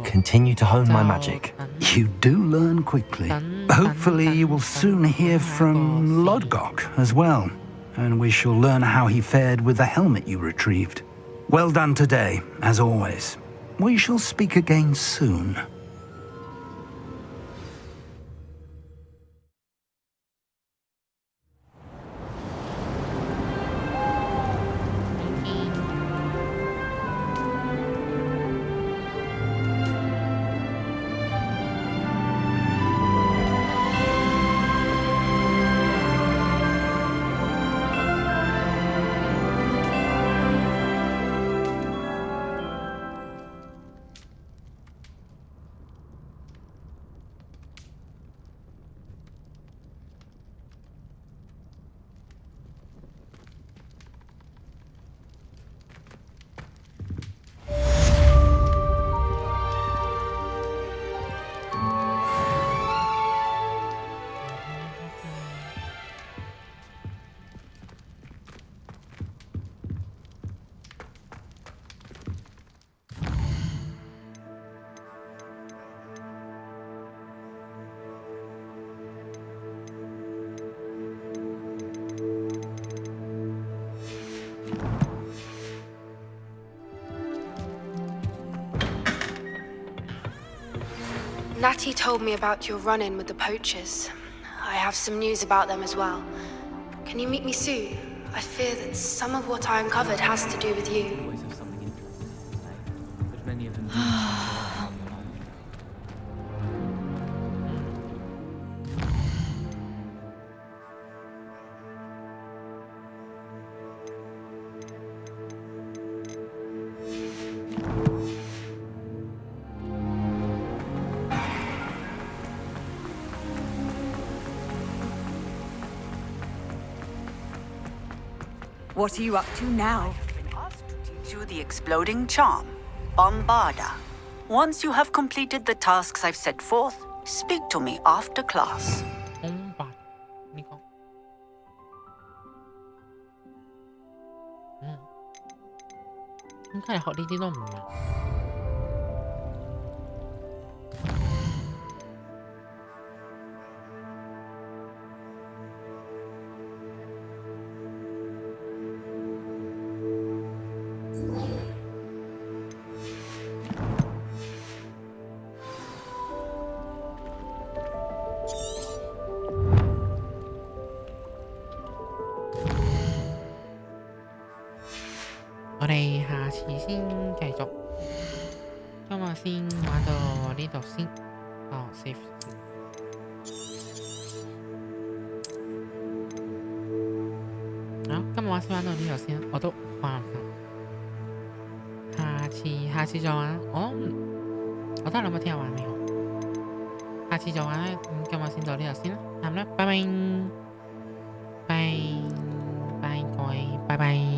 Continue to hone my magic. You do learn quickly. Hopefully you will soon hear from Lodgok as well, and we shall learn how he fared with the helmet you retrieved. Well done today, as always. We shall speak again soon. Natty told me about your run-in with the poachers. I have some news about them as well. Can you meet me soon? I fear that some of what I uncovered has to do with you. What are you up to now? I've been asked to teach you the exploding charm, Bombarda. Once you have completed the tasks I've set forth, speak to me after class. Cái này họ đi nôm mà. Ở đây Hà chỉ xin繼續，今日先玩到呢度先。哦，save。好，今日先玩到呢度先，我都玩唔翻。下次再玩。我都係諗下聽日玩未好。下次再玩咧，今日先到呢度先啦。咁啦，拜拜，拜拜各位，拜拜。